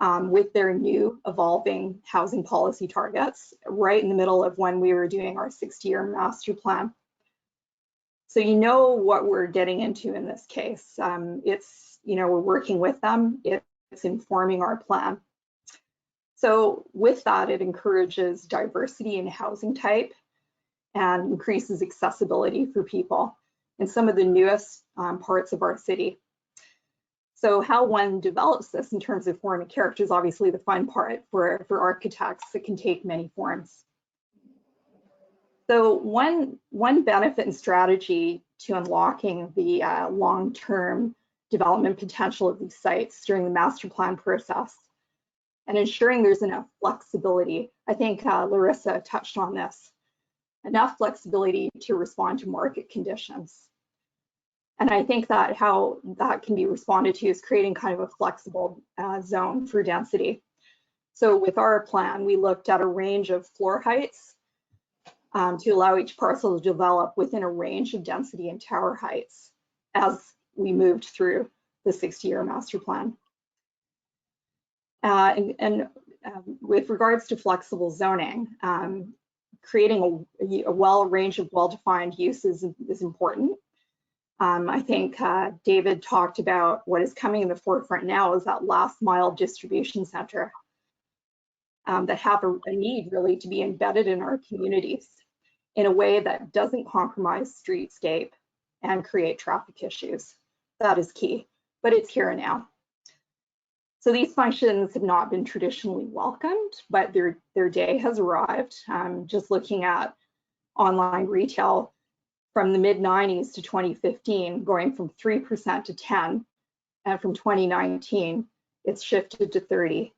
with their new evolving housing policy targets, right in the middle of when we were doing our 60-year master plan. So what we're getting into in this case. It's, we're working with them, it's informing our plan. So with that, it encourages diversity in housing type and increases accessibility for people in some of the newest parts of our city. So how one develops this in terms of form and character is obviously the fun part for architects. It can take many forms. So one benefit and strategy to unlocking the long-term development potential of these sites during the master plan process and ensuring there's enough flexibility. I think Larissa touched on this. Enough flexibility to respond to market conditions. And I think that how that can be responded to is creating kind of a flexible zone for density. So with our plan, we looked at a range of floor heights to allow each parcel to develop within a range of density and tower heights as we moved through the 60-year master plan. With regards to flexible zoning, creating a range of well-defined uses is important. I think David talked about what is coming in the forefront now is that last mile distribution center that have a need really to be embedded in our communities in a way that doesn't compromise streetscape and create traffic issues. That is key, but it's here and now. So these functions have not been traditionally welcomed, but their day has arrived. Just looking at online retail from the mid-90s to 2015, going from 3% to 10%, and from 2019, it's shifted to 30%.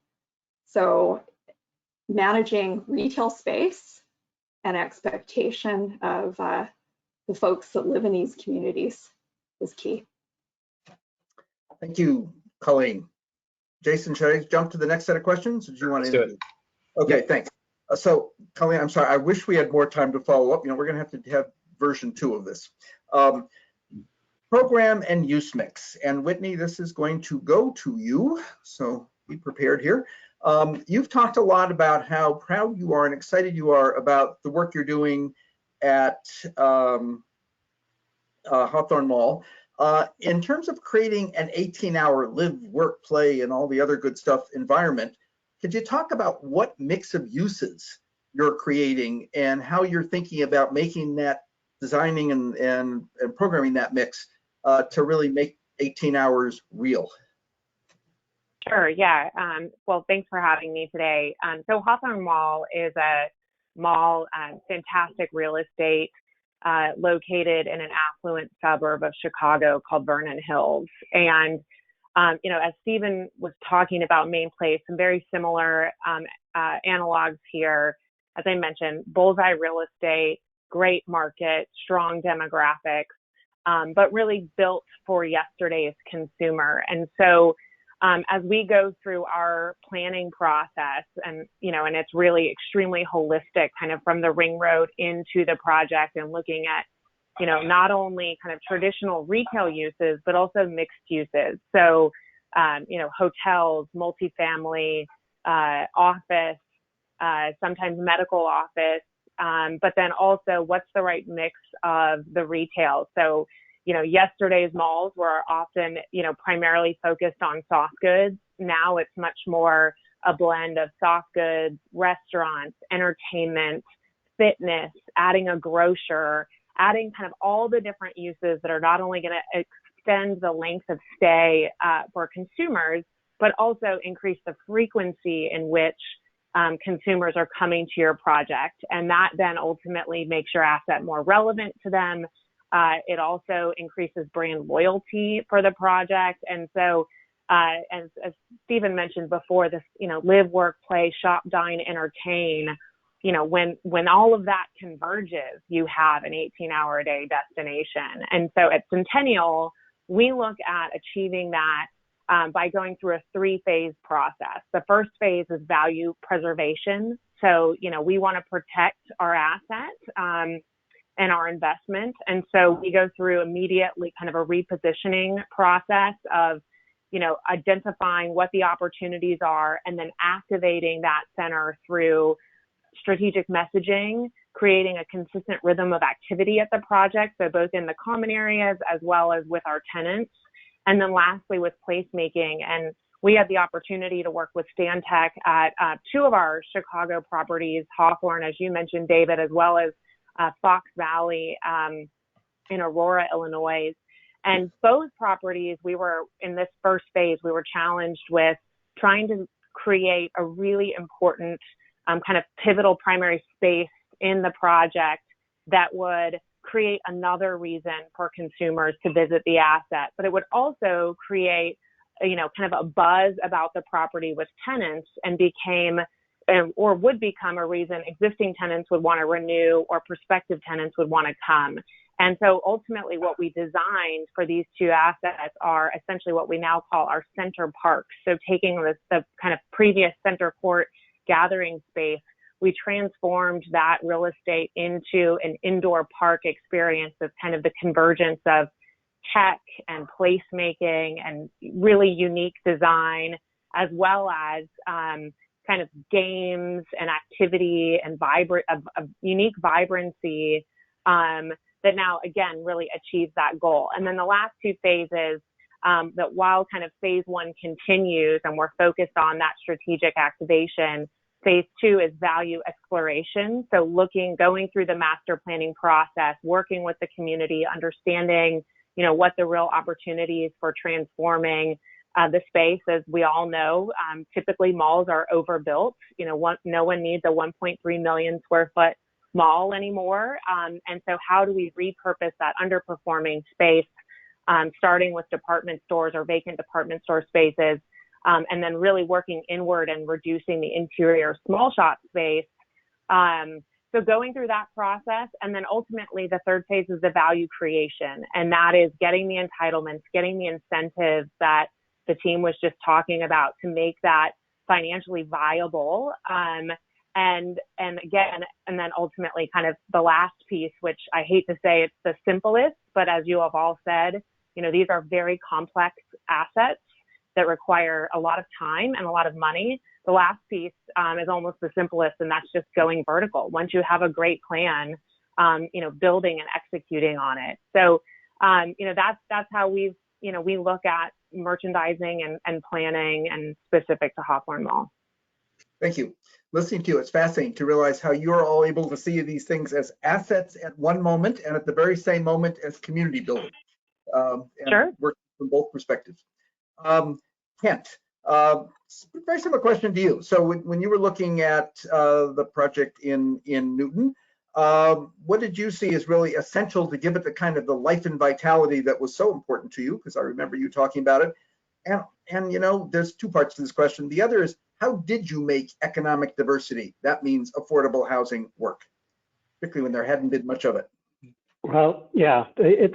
So managing retail space and expectation of the folks that live in these communities is key. Thank you, Colleen. Jason, should I jump to the next set of questions? Or do you want to? Let's do it. Okay, thanks. So, Colleen, I'm sorry, I wish we had more time to follow up. We're going to have version 2 of this. Program and use mix. And Whitney, this is going to go to you, so be prepared here. You've talked a lot about how proud you are and excited you are about the work you're doing at Hawthorne Mall. In terms of creating an 18-hour live, work, play, and all the other good stuff environment, could you talk about what mix of uses you're creating and how you're thinking about making that, designing and programming that mix to really make 18 hours real? Sure, yeah. Well, thanks for having me today. So Hawthorne Mall is a mall, fantastic real estate, located in an affluent suburb of Chicago called Vernon Hills. And, you know, as Stephen was talking about Main Place, some very similar analogs here. As I mentioned, bullseye real estate, great market, strong demographics, but really built for yesterday's consumer. And so as we go through our planning process, and, you know, and it's really extremely holistic, kind of from the ring road into the project and looking at, you know, not only kind of traditional retail uses, but also mixed uses. So, you know, hotels, multifamily, office, sometimes medical office, but then also what's the right mix of the retail. So, you know, yesterday's malls were often, you know, primarily focused on soft goods. Now it's much more a blend of soft goods, restaurants, entertainment, fitness, adding a grocer, adding kind of all the different uses that are not only going to extend the length of stay for consumers, but also increase the frequency in which consumers are coming to your project. And that then ultimately makes your asset more relevant to them. It also increases brand loyalty for the project. And so, as Stephen mentioned before, this, you know, live, work, play, shop, dine, entertain, you know, when all of that converges, you have an 18-hour a day destination. And so at Centennial, we look at achieving that by going through a 3-phase process. The first phase is value preservation. So, you know, we want to protect our asset and our investment. And so we go through immediately kind of a repositioning process of, you know, identifying what the opportunities are and then activating that center through strategic messaging, creating a consistent rhythm of activity at the project. So both in the common areas as well as with our tenants. And then lastly, with placemaking. And we had the opportunity to work with Stantec at 2 of our Chicago properties, Hawthorne, as you mentioned, David, as well as Fox Valley in Aurora, Illinois. And both properties, we were in this first phase, we were challenged with trying to create a really important kind of pivotal primary space in the project that would create another reason for consumers to visit the asset, but it would also create, you know, kind of a buzz about the property with tenants and became or would become a reason existing tenants would want to renew or prospective tenants would want to come. And so ultimately what we designed for these 2 assets are essentially what we now call our center parks. So taking the kind of previous center court gathering space, we transformed that real estate into an indoor park experience of kind of the convergence of tech and placemaking and really unique design, as well as kind of games and activity and unique vibrancy that now, again, really achieves that goal. And then the last 2 phases, that while kind of phase 1 continues and we're focused on that strategic activation, phase 2 is value exploration. So going through the master planning process, working with the community, understanding, you know, what the real opportunities for transforming the space. As we all know, typically malls are overbuilt. You know, no one needs a 1.3 million square foot mall anymore. And so how do we repurpose that underperforming space, starting with department stores or vacant department store spaces, and then really working inward and reducing the interior small shop space. So going through that process, and then ultimately the third phase is the value creation. And that is getting the entitlements, getting the incentives that the team was just talking about to make that financially viable. And again, and then ultimately kind of the last piece, which I hate to say it's the simplest, but as you have all said, you know, these are very complex assets that require a lot of time and a lot of money. The last piece is almost the simplest, and that's just going vertical. Once you have a great plan, building and executing on it. So, that's how we look at merchandising and planning and specific to Hawthorne Mall. Thank you. Listening to you, it's fascinating to realize how you're all able to see these things as assets at one moment and at the very same moment as community building. And Sure. work from both perspectives. Kent, very similar question to you. So when you were looking at the project in Newton, what did you see as really essential to give it the kind of the life and vitality that was so important to you? Because I remember you talking about it. And there's two parts to this question. The other is, how did you make economic diversity, that means affordable housing, work, particularly when there hadn't been much of it? Well, yeah, it's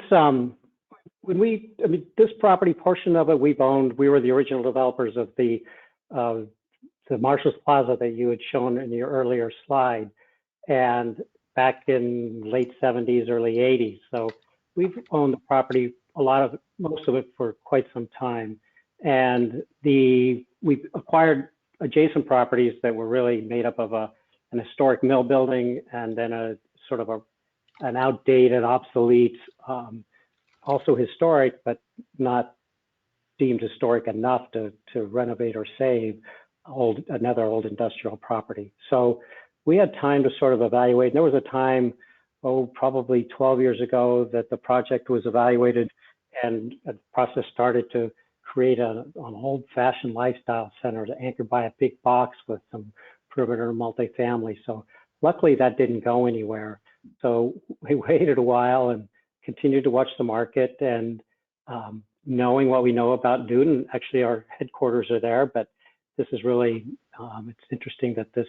this property portion of it we've owned. We were the original developers of the Marshalls Plaza that you had shown in your earlier slide, and back in late 70s, early 80s. So we've owned the property, most of it for quite some time. And we acquired adjacent properties that were really made up of an historic mill building and then a sort of an outdated, obsolete, also historic, but not deemed historic enough to renovate or save another old industrial property. So we had time to sort of evaluate. And there was a time, probably 12 years ago, that the project was evaluated and a process started to create an old-fashioned lifestyle center anchored by a big box with some perimeter multifamily. So luckily that didn't go anywhere. So we waited a while and continued to watch the market, and knowing what we know about Newton, actually our headquarters are there, but this is really, it's interesting that this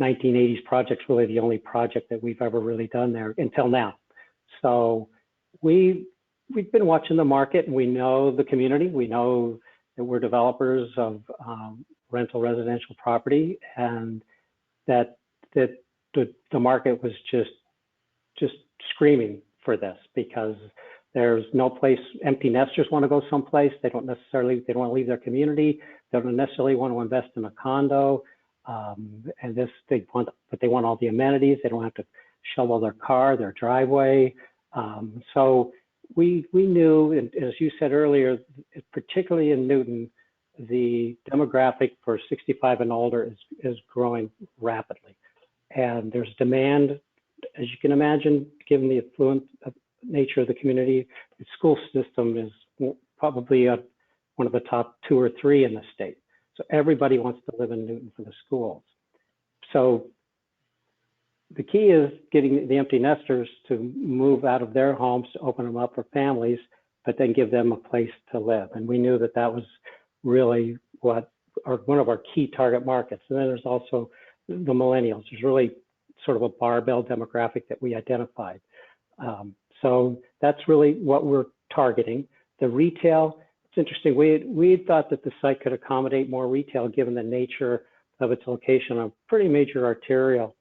1980s project's really the only project that we've ever really done there until now. So we've been watching the market, and we know the community. We know that we're developers of rental residential property, and that the market was just screaming for this, because there's no place. Empty nesters want to go someplace. They don't want to leave their community. They don't necessarily want to invest in a condo. But they want all the amenities. They don't have to shovel their car, their driveway. So we knew, and as you said earlier, particularly in Newton, the demographic for 65 and older is growing rapidly. And there's demand, as you can imagine, given the affluent nature of the community. The school system is probably one of the top 2 or 3 in the state. So everybody wants to live in Newton for the schools. So the key is getting the empty nesters to move out of their homes, to open them up for families, but then give them a place to live. And we knew that that was really one of our key target markets. And then there's also the millennials. There's really sort of a barbell demographic that we identified. So that's really what we're targeting. The retail, it's interesting. We thought that the site could accommodate more retail given the nature of its location on a pretty major arterial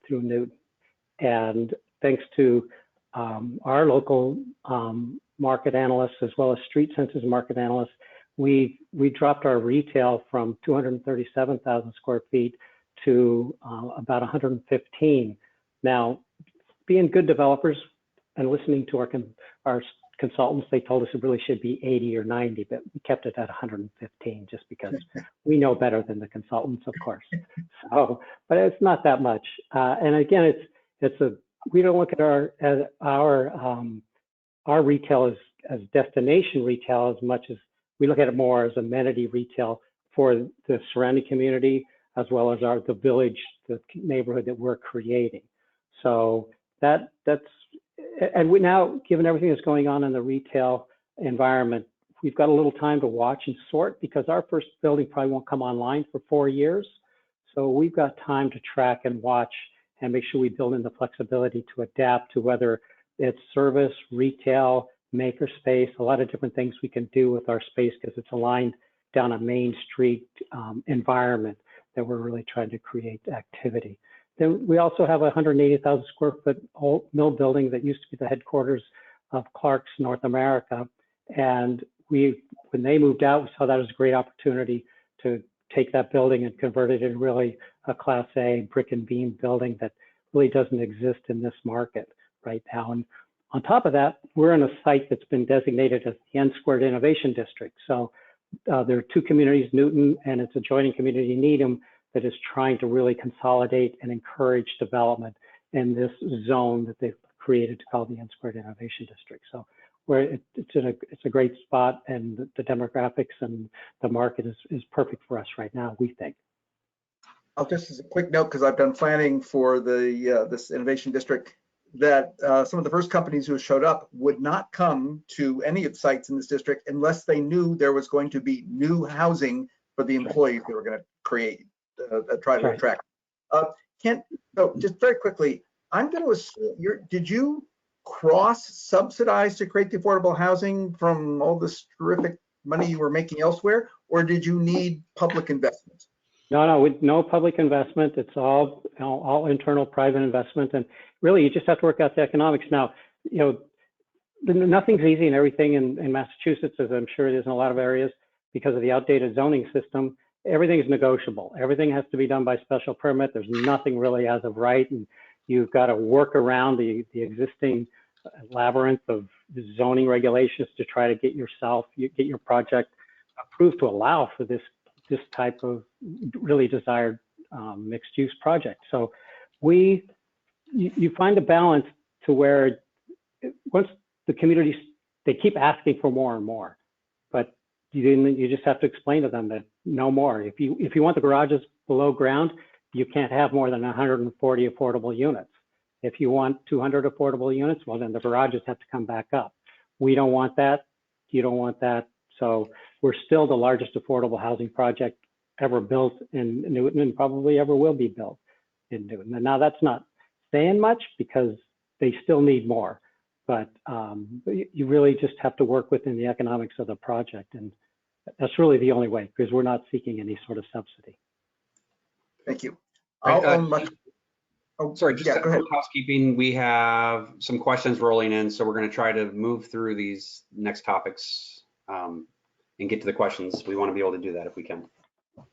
through Newton. And thanks to our local market analysts, as well as Street Census market analysts, we dropped our retail from 237,000 square feet to about 115. Now, being good developers and listening to our consultants, they told us it really should be 80 or 90, but we kept it at 115 just because we know better than the consultants, of course. So, but it's not that much. And again, we don't look at our retail as destination retail as much as we look at it more as amenity retail for the surrounding community, as well as the village, the neighborhood that we're creating. So and we now, given everything that's going on in the retail environment, we've got a little time to watch and sort, because our first building probably won't come online for 4 years. So we've got time to track and watch and make sure we build in the flexibility to adapt to whether it's service, retail, makerspace, a lot of different things we can do with our space, because it's aligned down a main street environment that we're really trying to create activity. Then we also have a 180,000 square foot old mill building that used to be the headquarters of Clark's North America. And when they moved out, we saw that as a great opportunity to take that building and convert it in really a Class A brick and beam building that really doesn't exist in this market right now. And on top of that, we're in a site that's been designated as the N-Squared Innovation District. So there are two communities, Newton and its adjoining community, Needham, that is trying to really consolidate and encourage development in this zone that they've created to call the N-Squared Innovation District. So it's a great spot, and the demographics and the market is perfect for us right now, we think. I'll just as a quick note, because I've done planning for the this innovation district, that some of the first companies who showed up would not come to any of the sites in this district unless they knew there was going to be new housing for the employees they were going to create, try to attract. Kent, so just very quickly, I'm going to assume did you cross-subsidize to create the affordable housing from all this terrific money you were making elsewhere, or did you need public investment? No, with no public investment. It's all internal private investment, and really you just have to work out the economics. Now, you know, nothing's easy and everything in Massachusetts, as I'm sure it is in a lot of areas, because of the outdated zoning system. Everything is negotiable. Everything has to be done by special permit. There's nothing really as of right, and you've got to work around the existing labyrinth of zoning regulations to try to get your project approved to allow for this type of really desired mixed-use project. So you find a balance to where once the communities, they keep asking for more and more, but you just have to explain to them that no more. If you want the garages below ground, you can't have more than 140 affordable units. If you want 200 affordable units, well, then the garages have to come back up. We don't want that. You don't want that. So we're still the largest affordable housing project ever built in Newton, and probably ever will be built in Newton. And now that's not saying much because they still need more, but you really just have to work within the economics of the project. And that's really the only way, because we're not seeking any sort of subsidy. Thank you. Sorry, just quick housekeeping. We have some questions rolling in, so we're going to try to move through these next topics and get to the questions. We want to be able to do that if we can.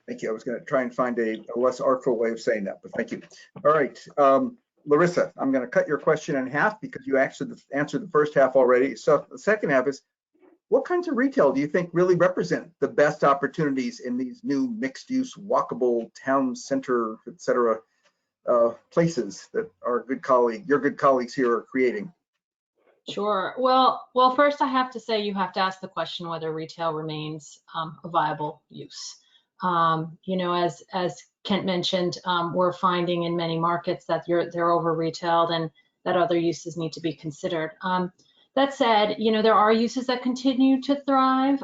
Thank you. I was going to try and find a less artful way of saying that, but thank you. All right, Larissa, I'm going to cut your question in half because you actually answered the first half already. So the second half is, what kinds of retail do you think really represent the best opportunities in these new mixed-use, walkable, town center, et cetera, places that your good colleagues here are creating? Sure. Well, first I have to say you have to ask the question whether retail remains a viable use. You know, as Kent mentioned, we're finding in many markets that they're over retailed and that other uses need to be considered. That said, you know, there are uses that continue to thrive.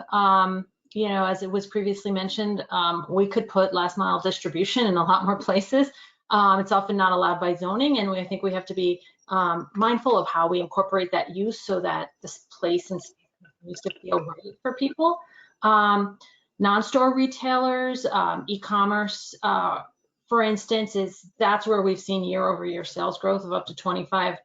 You know, as it was previously mentioned, we could put last mile distribution in a lot more places. It's often not allowed by zoning, and I think we have to be mindful of how we incorporate that use so that this place and needs to feel right for people. Non-store retailers, e-commerce, for instance, that's where we've seen year-over-year sales growth of up to 25%.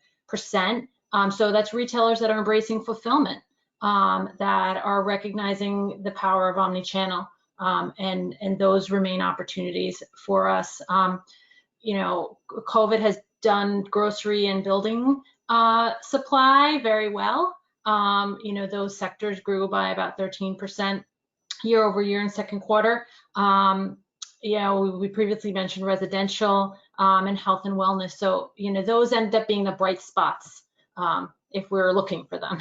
So that's retailers that are embracing fulfillment, that are recognizing the power of omnichannel, and those remain opportunities for us. You know, COVID has done grocery and building supply very well. You know, those sectors grew by about 13% year over year in second quarter. You know, we previously mentioned residential and health and wellness. So, you know, those end up being the bright spots if we're looking for them.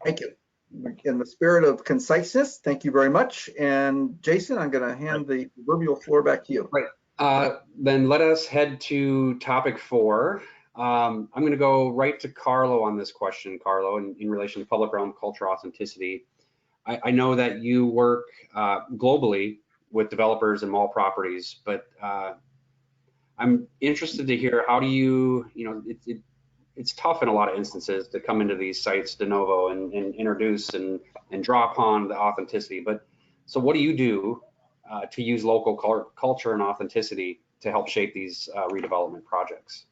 Thank you. In the spirit of conciseness, thank you very much. And Jason, I'm going to hand the proverbial floor back to you. Right. Then let us head to topic 4. I'm going to go right to Carlo on this question, Carlo, in relation to public realm culture authenticity. I know that you work globally with developers and mall properties, but I'm interested to hear, how do you know, it's tough in a lot of instances to come into these sites de novo and introduce and draw upon the authenticity. But so what do you do to use local culture and authenticity to help shape these redevelopment projects?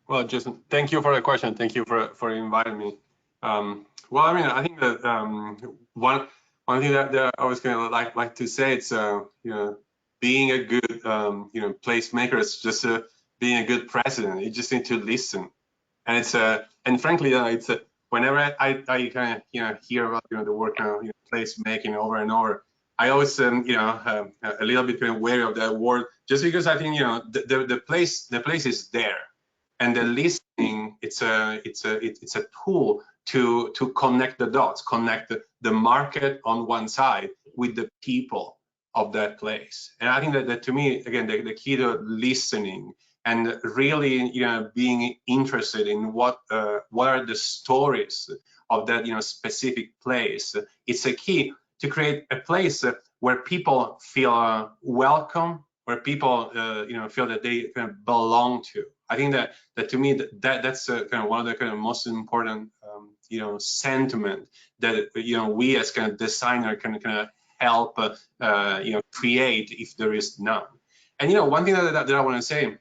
Well, Jason, thank you for the question. Thank you for inviting me. Well, I mean, I think that one thing that I was going to like to say, it's you know, being a good placemaker is just being a good president. You just need to listen. And it's and frankly, it's whenever I kind of hear about the work placemaking over and over, I always a little bit wary of that word, just because I think the place is there, and the listening it's a tool to connect the dots, connect the market on one side with the people of that place. And I think that to me, again, the key to listening and really being interested in what are the stories of that specific place. It's a key to create a place where people feel welcome, where people feel that they kind of belong to. I think that to me that's kind of one of the kind of most important sentiment that we as kind of designer can kind of help create if there is none. And one thing that I want to say,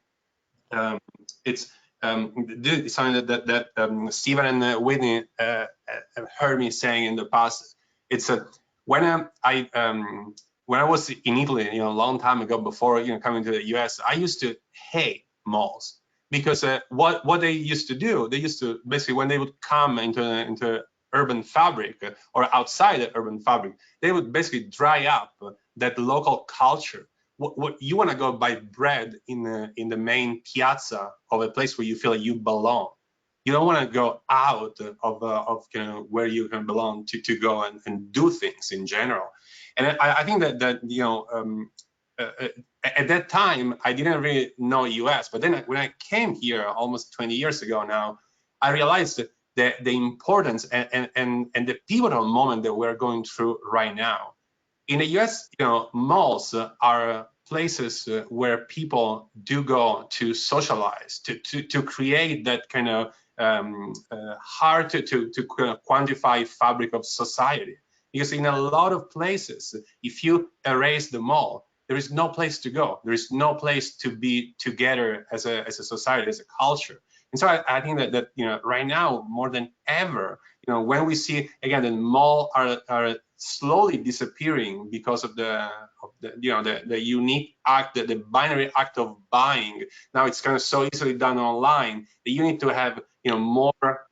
it's something that Stephen and Whitney have heard me saying in the past. It's when I was in Italy, a long time ago before coming to the US, I used to hate malls because what they used to do, they used to basically, when they would come into urban fabric or outside the urban fabric, they would basically dry up that local culture. What you want to go buy bread in the main piazza of a place where you feel like you belong. You don't want to go out of where you can belong to go and do things in general. And I think that at that time I didn't really know US, but then when I came here almost 20 years ago now, I realized that the importance and the pivotal moment that we're going through right now. In the US, malls are places where people do go to socialize, to create that kind of hard to quantify fabric of society. Because in a lot of places, if you erase the mall, there is no place to go. There is no place to be together as a society, as a culture. And so I think that right now more than ever, when we see again the mall are slowly disappearing because of the unique act, the binary act of buying. Now it's kind of so easily done online that you need to have more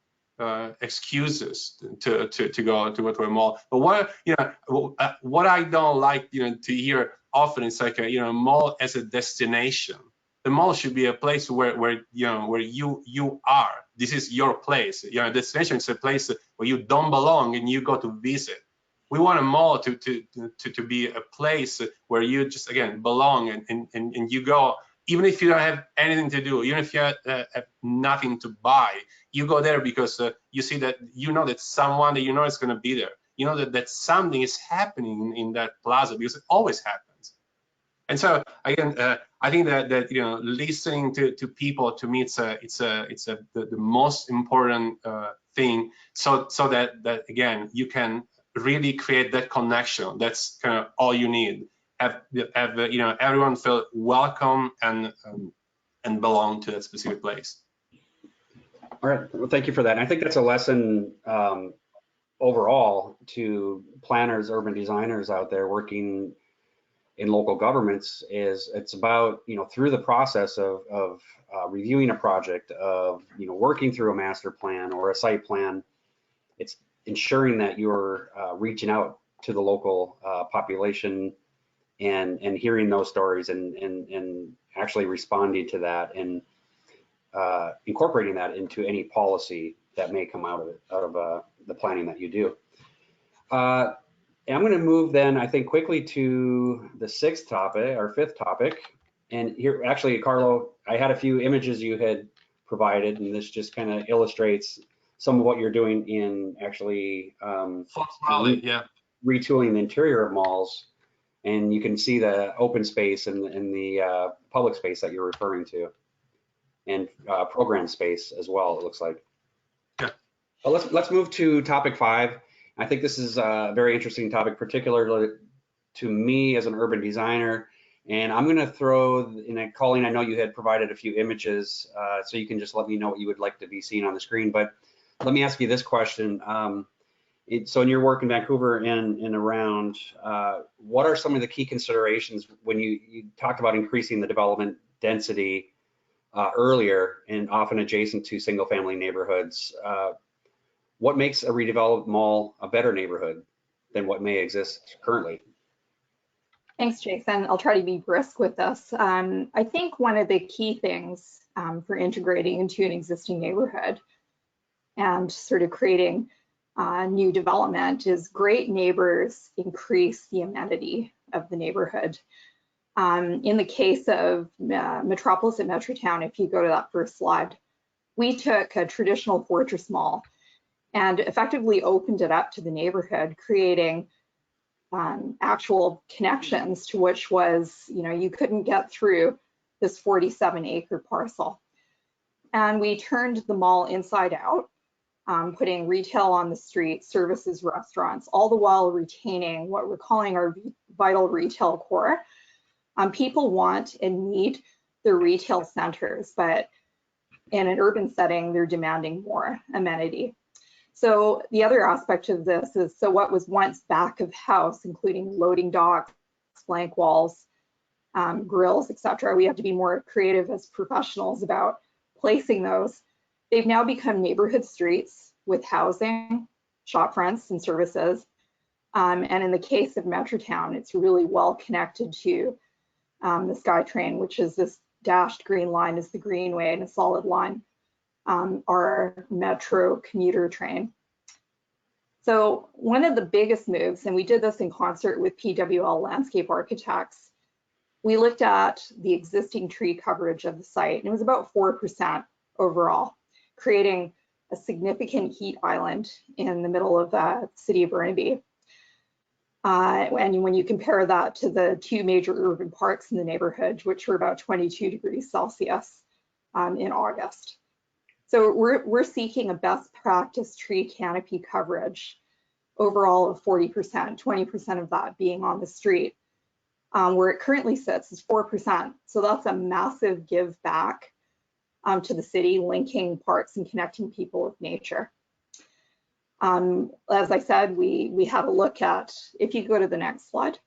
excuses to go to a mall. But what I don't like to hear often is like a mall as a destination. The mall should be a place where you are. This is your place. Destination is a place where you don't belong and you go to visit. We want a mall to be a place where you just again belong and you go, even if you don't have anything to do, even if you have nothing to buy, you go there because you see that that someone that is going to be there. That something is happening in that plaza because it always happens. And so again, I think that listening to people, to me, it's the most important thing. So that again, you can really create that connection. That's kind of all you need. Have everyone feel welcome and belong to that specific place. All right. Well, thank you for that. And I think that's a lesson overall to planners, urban designers out there working in local governments. Is it's about through the process of reviewing a project, of working through a master plan or a site plan, it's ensuring that you're reaching out to the local population and hearing those stories and actually responding to that and incorporating that into any policy that may come out of the planning that you do. And I'm going to move then, I think, quickly to the fifth topic. And here, actually, Carlo, I had a few images you had provided, and this just kind of illustrates some of what you're doing in actually retooling the interior of malls. And you can see the open space and the public space that you're referring to, and program space as well, it looks like. Yeah. But let's move to topic 5. I think this is a very interesting topic, particularly to me as an urban designer. And I'm going to throw in Colleen, I know you had provided a few images, so you can just let me know what you would like to be seen on the screen. But let me ask you this question. So in your work in Vancouver and around, what are some of the key considerations when you talked about increasing the development density earlier and often adjacent to single family neighborhoods? What makes a redeveloped mall a better neighborhood than what may exist currently? Thanks, Jason. I'll try to be brisk with this. I think one of the key things for integrating into an existing neighborhood and sort of creating new development is great neighbors increase the amenity of the neighborhood. In the case of Metropolis at Metrotown, if you go to that first slide, we took a traditional fortress mall and effectively opened it up to the neighborhood, creating actual connections to which was, you couldn't get through this 47-acre parcel. And we turned the mall inside out, putting retail on the street, services, restaurants, all the while retaining what we're calling our vital retail core. People want and need their retail centers, but in an urban setting, they're demanding more amenity. So the other aspect of this is, so what was once back of house, including loading docks, blank walls, grills, etc., we have to be more creative as professionals about placing those. They've now become neighborhood streets with housing, shop fronts, and services. And in the case of Metrotown, it's really well connected to the SkyTrain, which is this dashed green line is the Greenway, and a solid line our Metro commuter train. So one of the biggest moves, and we did this in concert with PWL Landscape Architects, we looked at the existing tree coverage of the site, and it was about 4% overall, creating a significant heat island in the middle of the city of Burnaby. And when you compare that to the two major urban parks in the neighborhood, which were about 22 degrees Celsius in August. So we're seeking a best practice tree canopy coverage overall of 40%, 20% of that being on the street. Where it currently sits is 4%. So that's a massive give back to the city, linking parks and connecting people with nature. As I said, we had a look at, if you go to the next slide.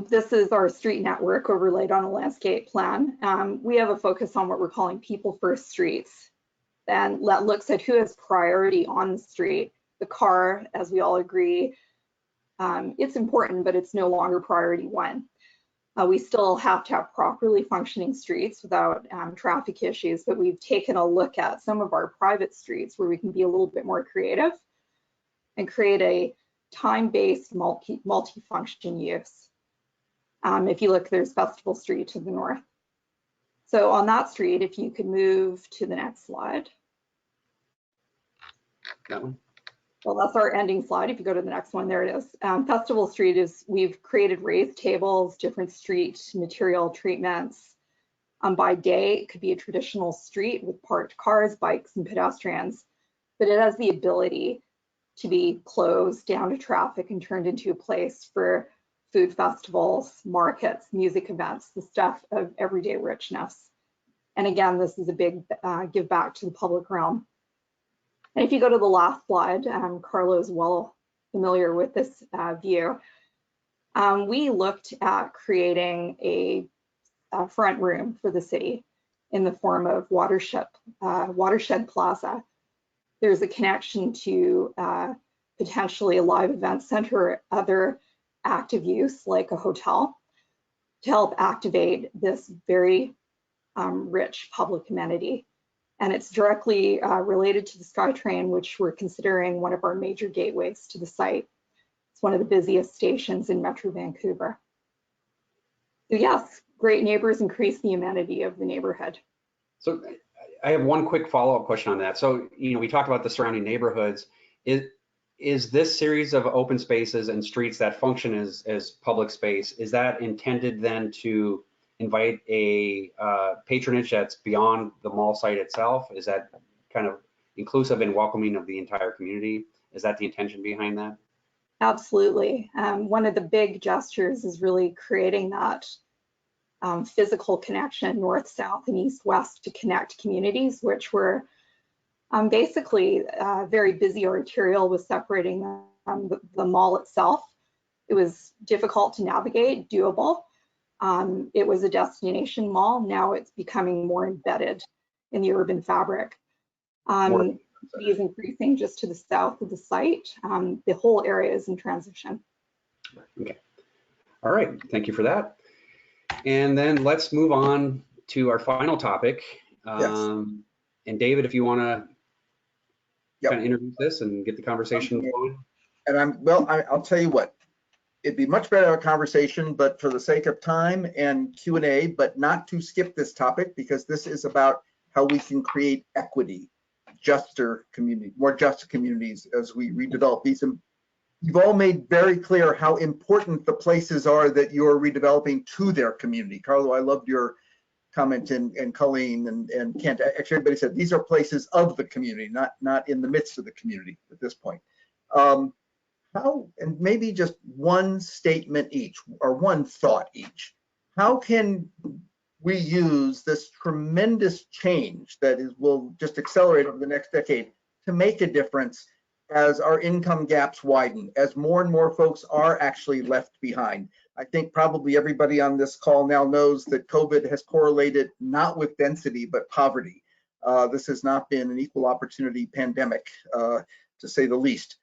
This is our street network overlaid on a landscape plan. We have a focus on what we're calling people first streets, and that looks at who has priority on the street. The car, as we all agree, it's important, but it's no longer priority one. We still have to have properly functioning streets without traffic issues, but we've taken a look at some of our private streets where we can be a little bit more creative and create a time-based multi-function use. If you look, there's Festival Street to the north. So on that street, if you could move to the next slide. That one? Well, that's our ending slide. If you go to the next one, there it is. Festival Street is, we've created raised tables, different street material treatments. By day, it could be a traditional street with parked cars, bikes, and pedestrians, but it has the ability to be closed down to traffic and turned into a place for food festivals, markets, music events, the stuff of everyday richness. And again, this is a big give back to the public realm. And if you go to the last slide, Carlo is well familiar with this view. We looked at creating a front room for the city in the form of Watershed Plaza. There's a connection to potentially a live event center or other active use like a hotel to help activate this very rich public amenity. And it's directly related to the SkyTrain, which we're considering one of our major gateways to the site. It's one of the busiest stations in Metro Vancouver. So yes, great neighbors increase the amenity of the neighborhood. So I have one quick follow-up question on that. So, we talked about the surrounding neighborhoods. Is this series of open spaces and streets that function as public space, is that intended then to invite a patronage that's beyond the mall site itself? Is that kind of inclusive and welcoming of the entire community? Is that the intention behind that? Absolutely. One of the big gestures is really creating that physical connection north, south, and east, west to connect communities, which we're Basically, very busy arterial was separating the mall itself. It was difficult to navigate, doable. It was a destination mall. Now it's becoming more embedded in the urban fabric. It is increasing just to the south of the site. The whole area is in transition. Okay. All right. Thank you for that. And then let's move on to our final topic. Yes. And David, if you want to Yep. kind of introduce this and get the conversation going. And I'll tell you what, it'd be much better to have a conversation, but for the sake of time and Q&A, but not to skip this topic, because this is about how we can create equity, more just communities as we redevelop these. And you've all made very clear how important the places are that you're redeveloping to their community. Carlo, I loved your comment, and Colleen and Kent. Actually, everybody said these are places of the community, not in the midst of the community at this point. How, and maybe just one statement each or one thought each, how can we use this tremendous change that will just accelerate over the next decade to make a difference as our income gaps widen, as more and more folks are actually left behind? I think probably everybody on this call now knows that COVID has correlated not with density, but poverty. This has not been an equal opportunity pandemic, to say the least.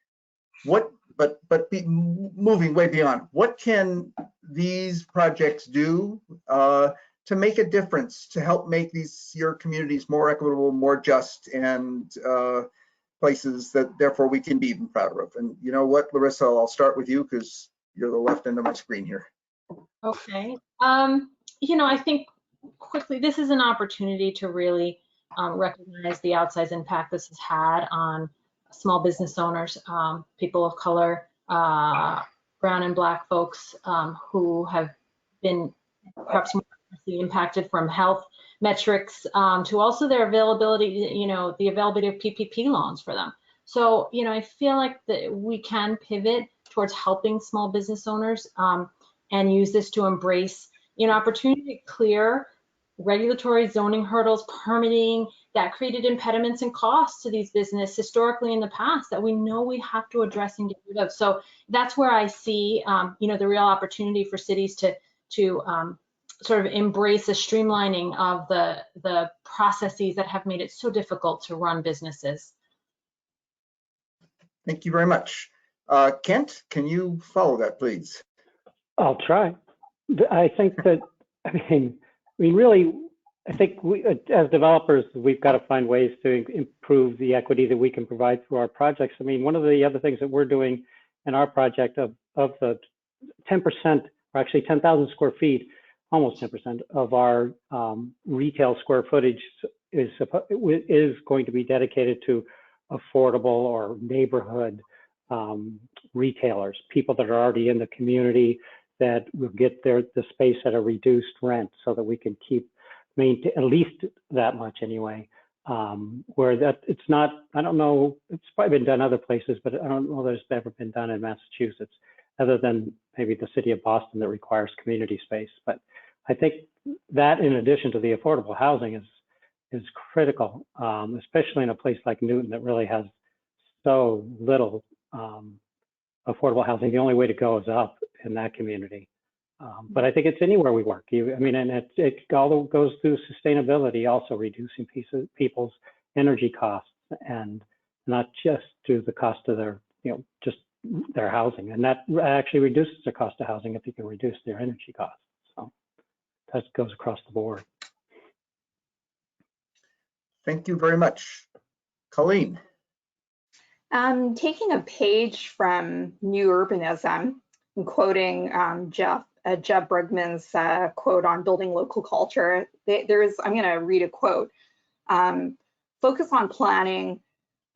Moving way beyond, what can these projects do to make a difference, to help make your communities more equitable, more just, and places that therefore we can be even prouder of? And you know what, Larissa, I'll start with you because you're the left end of my screen here. Okay. I think quickly, this is an opportunity to really recognize the outsized impact this has had on small business owners, people of color, brown and black folks who have been perhaps more impacted from health metrics to also their availability, the availability of PPP loans for them. So, I feel like that we can pivot towards helping small business owners and use this to embrace, opportunity to clear regulatory zoning hurdles, permitting that created impediments and costs to these businesses historically in the past that we know we have to address and get rid of. So that's where I see, the real opportunity for cities to sort of embrace a streamlining of the processes that have made it so difficult to run businesses. Thank you very much. Kent, can you follow that, please? I'll try. I think that, really, I think we, as developers, we've got to find ways to improve the equity that we can provide through our projects. One of the other things that we're doing in our project of the 10%, or actually 10,000 square feet, almost 10% of our retail square footage is going to be dedicated to affordable or neighborhood retailers, people that are already in the community that will get the space at a reduced rent so that we can keep at least that much anyway. Where that it's not, I don't know, it's probably been done other places, but I don't know that it's ever been done in Massachusetts, other than maybe the city of Boston that requires community space. But I think that, in addition to the affordable housing, is critical, especially in a place like Newton that really has so little affordable housing. The only way to go is up in that community. But I think it's anywhere we work. And it all goes through sustainability, also reducing people's energy costs, and not just through the cost of their, just their housing. And that actually reduces the cost of housing if you can reduce their energy costs. So that goes across the board. Thank you very much. Colleen. Taking a page from New Urbanism and quoting Jeff Brugman's quote on building local culture, I'm going to read a quote. Focus on planning,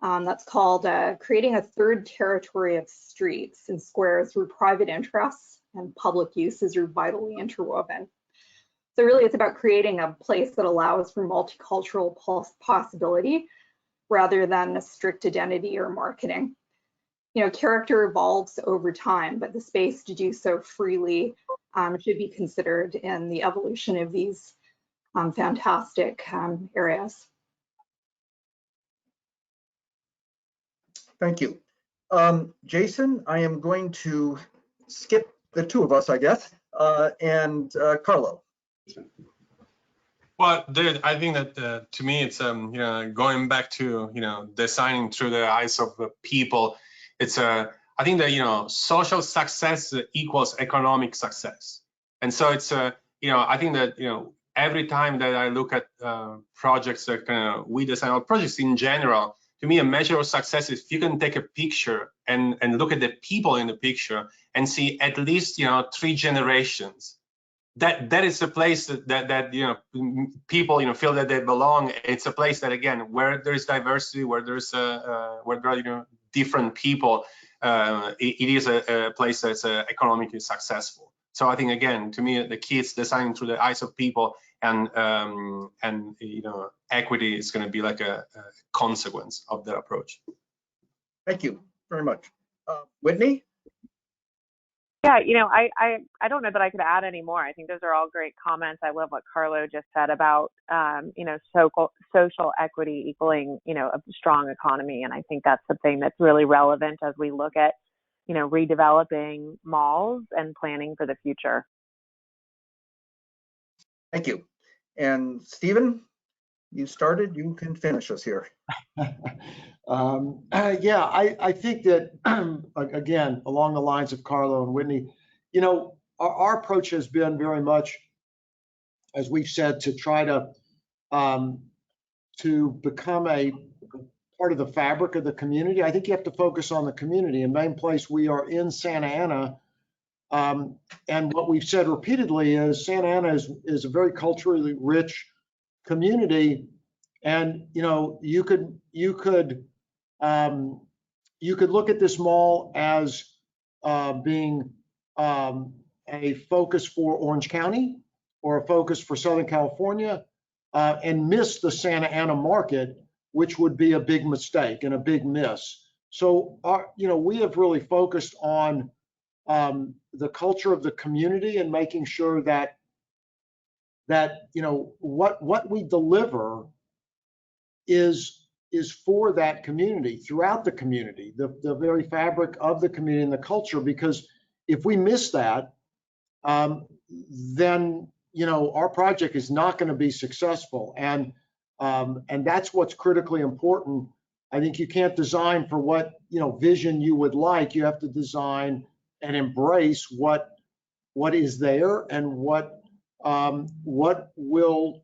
that's called creating a third territory of streets and squares where private interests and public uses are vitally interwoven. So really it's about creating a place that allows for multicultural possibility rather than a strict identity or marketing. Character evolves over time, but the space to do so freely should be considered in the evolution of these fantastic areas. Thank you. Jason, I am going to skip the two of us, I guess, and Carlo. Well, dude, I think that to me, it's going back to designing through the eyes of the people. It's I think that social success equals economic success, and so it's I think that every time that I look at projects that we design, or projects in general, to me a measure of success is if you can take a picture and look at the people in the picture and see at least 3 generations. That is a place that people feel that they belong. It's a place that, again, where there is diversity, where there's where there are different people, it is a place that's economically successful. So I think, again, to me, the key is designing through the eyes of people, and equity is going to be like a consequence of that approach. Thank you very much. Whitney? Yeah, I don't know that I could add any more. I think those are all great comments. I love what Carlo just said about, social equity equaling, a strong economy. And I think that's something that's really relevant as we look at, redeveloping malls and planning for the future. Thank you. And Stephen, you started, you can finish us here. Yeah, I think that, again, along the lines of Carlo and Whitney, our approach has been very much, as we've said, to try to become a part of the fabric of the community. I think you have to focus on the community. In main place, we are in Santa Ana. And what we've said repeatedly is Santa Ana is a very culturally rich community. And, you could look at this mall as being a focus for Orange County or a focus for Southern California, and miss the Santa Ana market, which would be a big mistake and a big miss. So, we have really focused on the culture of the community and making sure that what we deliver is for that community, throughout the community, the very fabric of the community and the culture. Because if we miss that, then our project is not going to be successful, and that's what's critically important. I think you can't design for what vision you would like. You have to design and embrace what is there, and what will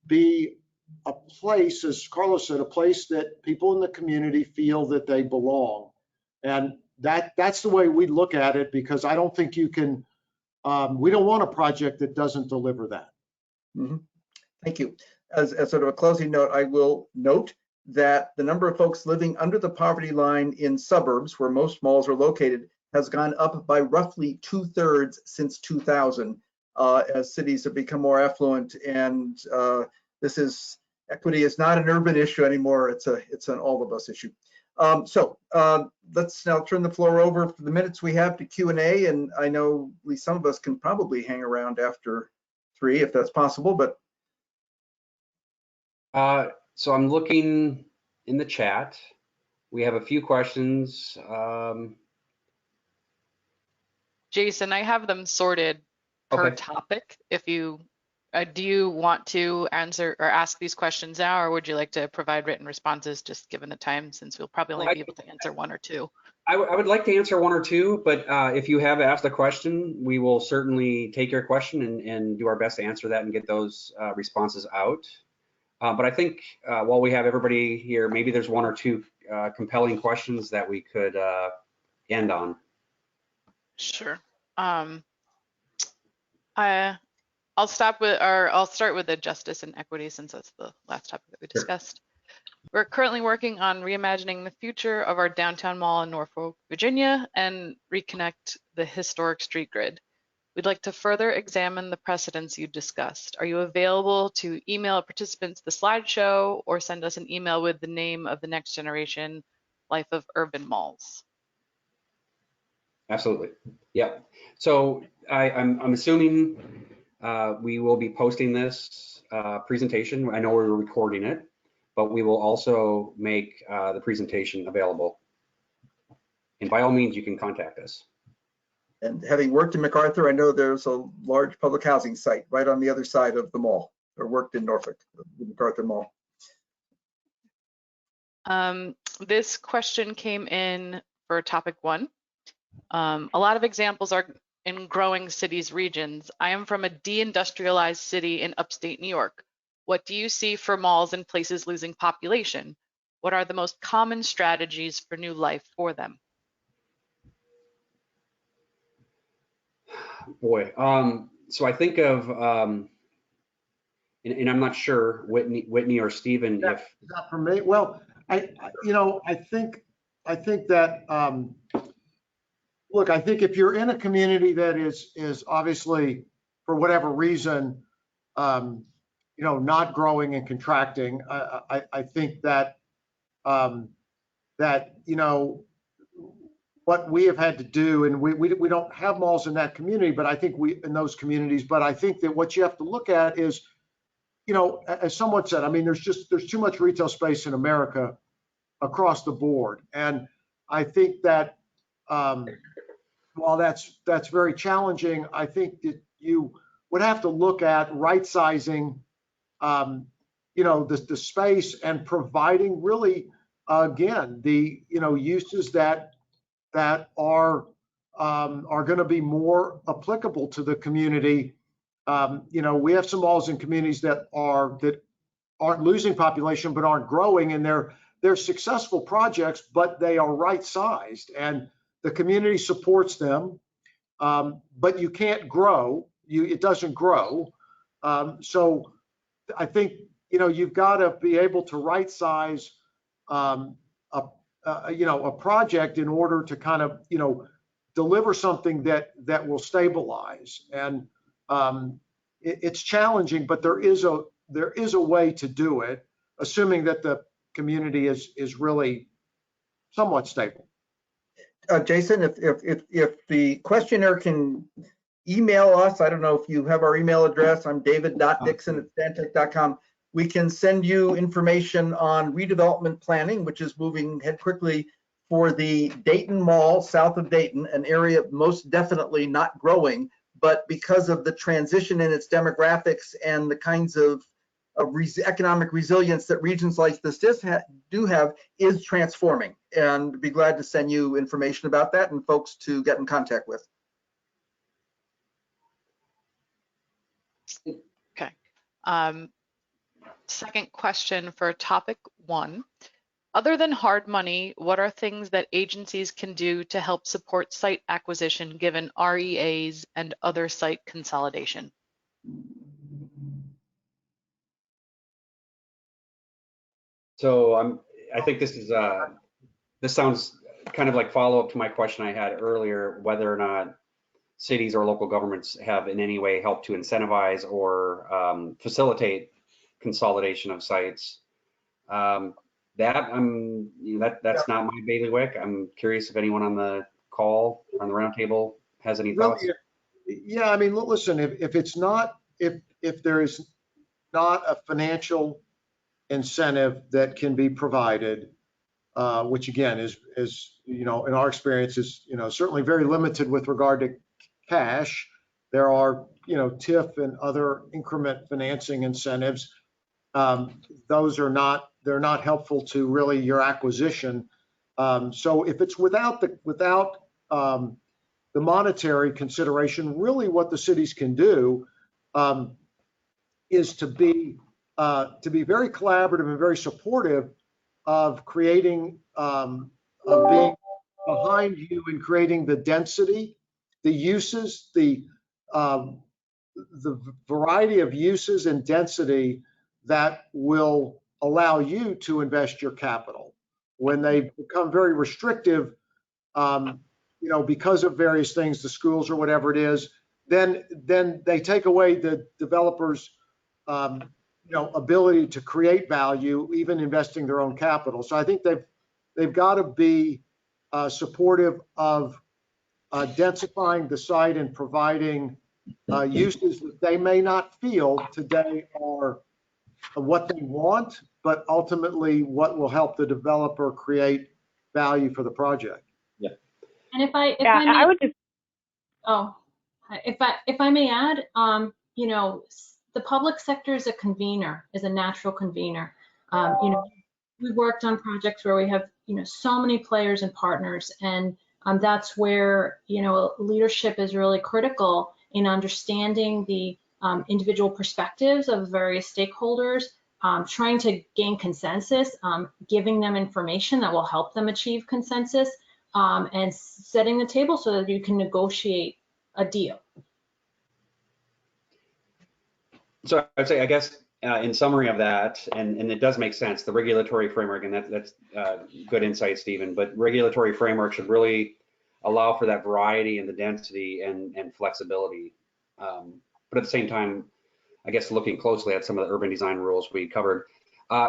be a place, as Carlos said, a place that people in the community feel that they belong. And that's the way we look at it, because I don't think you can, we don't want a project that doesn't deliver that. Mm-hmm. Thank you. As sort of a closing note, I will note that the number of folks living under the poverty line in suburbs, where most malls are located, has gone up by roughly 2/3 since 2000, as cities have become more affluent. And equity is not an urban issue anymore. It's an all of us issue. So let's now turn the floor over for the minutes we have to Q&A. And I know at least some of us can probably hang around after 3 if that's possible, but. So I'm looking in the chat. We have a few questions. Jason, I have them sorted per topic. If you do you want to answer or ask these questions now, or would you like to provide written responses just given the time, since we'll probably only be able to answer 1 or 2? I would like to answer 1 or 2, but if you have asked a question, we will certainly take your question and do our best to answer that and get those responses out. But I think while we have everybody here, maybe there's 1 or 2 compelling questions that we could end on. Sure. I'll start with the justice and equity, since that's the last topic that we discussed. We're currently working on reimagining the future of our downtown mall in Norfolk, Virginia, and reconnect the historic street grid. We'd like to further examine the precedents you discussed. Are you available to email participants the slideshow, or send us an email with the name of the next generation Life of Urban Malls? Absolutely. Yep. So I'm assuming we will be posting this presentation. I know we're recording it, but we will also make the presentation available And by all means, you can contact us. And having worked in MacArthur, I know there's a large public housing site right on the other side of the mall, or worked in Norfolk, the MacArthur Mall. This question came in for topic 1. A lot of examples are in growing cities, regions. I am from a deindustrialized city in upstate New York. What do you see for malls in places losing population? What are the most common strategies for new life for them? Boy, so I think of, and I'm not sure, Whitney or Stephen, if Not for me. Well, I think that, look, I think if you're in a community that is obviously, for whatever reason, not growing and contracting, I think that what we have had to do, and we don't have malls in that community, but I think in those communities, but I think that what you have to look at is, as someone said, I mean, there's too much retail space in America across the board. And I think that while that's very challenging, I think that you would have to look at right sizing, the space and providing really, again, the, uses that are going to be more applicable to the community. We have some malls in communities that aren't losing population, but aren't growing, and they're successful projects, but they are right sized, and the community supports them. But you can't grow. It doesn't grow. So I think you've got to be able to right size a project in order to kind of deliver something that will stabilize. And it's challenging, but there is a way to do it, assuming that the community is really somewhat stable. Jason, if the questioner can email us, I don't know if you have our email address. I'm david.dixon@stantec.com. We can send you information on redevelopment planning, which is moving ahead quickly for the Dayton Mall, south of Dayton, an area most definitely not growing, but because of the transition in its demographics and the kinds of economic resilience that regions like this do have, is transforming. And be glad to send you information about that and folks to get in contact with. Okay. Second question for topic 1. Other than hard money, what are things that agencies can do to help support site acquisition given REAs and other site consolidation? so. I think this sounds kind of like follow up to my question I had earlier, whether or not cities or local governments have in any way helped to incentivize or facilitate consolidation of sites. That's not my bailiwick. I'm curious if anyone on the call, on the roundtable, has any thoughts. Yeah, I mean, listen, if there is not a financial incentive that can be provided, which again is in our experience is certainly very limited with regard to cash. There are TIF and other increment financing incentives. Those are not helpful to really your acquisition. So if it's without the monetary consideration, really what the cities can do is to be very collaborative and very supportive of creating, of being behind you in creating the density, the uses, the variety of uses and density that will allow you to invest your capital. When they become very restrictive, because of various things, the schools or whatever it is, then they take away the developers' ability to create value, even investing their own capital. So I think they've got to be supportive of densifying the site and providing uses that they may not feel today are what they want, but ultimately what will help the developer create value for the project. Yeah, And if I Yeah, may, I would just, oh, if I may add, you know, the public sector is a convener, is a natural convener. You know, we worked on projects where we have, you know, so many players and partners, and that's where, you know, leadership is really critical in understanding the individual perspectives of various stakeholders, trying to gain consensus, giving them information that will help them achieve consensus, and setting the table so that you can negotiate a deal. So I'd say, I guess, in summary of that, and it does make sense, the regulatory framework, and that's good insight, Stephen, but regulatory framework should really allow for that variety and the density and flexibility. But at the same time, I guess looking closely at some of the urban design rules we covered,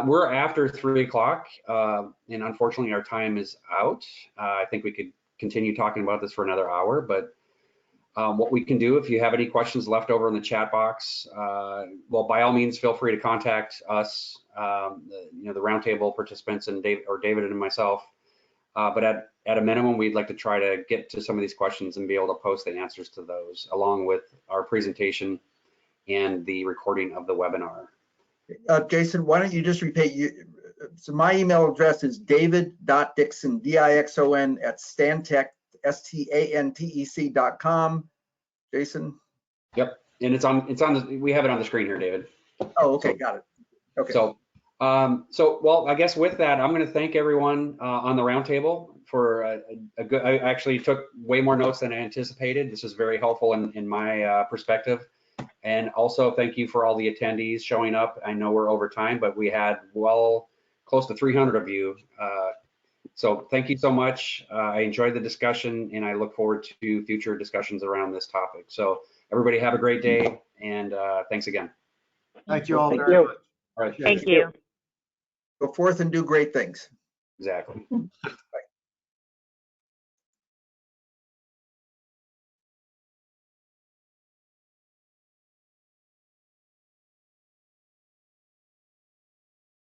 we're after 3 o'clock, and unfortunately our time is out. I think we could continue talking about this for another hour, but what we can do, if you have any questions left over in the chat box, well, by all means, feel free to contact us, the roundtable participants and David and myself. But at a minimum, we'd like to try to get to some of these questions and be able to post the answers to those, along with our presentation and the recording of the webinar. Jason, why don't you just repeat? So my email address is david.dixon, D-I-X-O-N @stantec, stantec.com. Jason? Yep, and we have it on the screen here, David. Oh, okay, got it. Okay. So, well, I guess with that, I'm going to thank everyone on the roundtable for a good. I actually took way more notes than I anticipated. This is very helpful in my perspective. And also thank you for all the attendees showing up. I know we're over time, but we had close to 300 of you. So thank you so much. I enjoyed the discussion and I look forward to future discussions around this topic. So everybody have a great day and thanks again. Thank you all Thank very you. much. All right. thank you. Go forth and do great things. Exactly. Bye.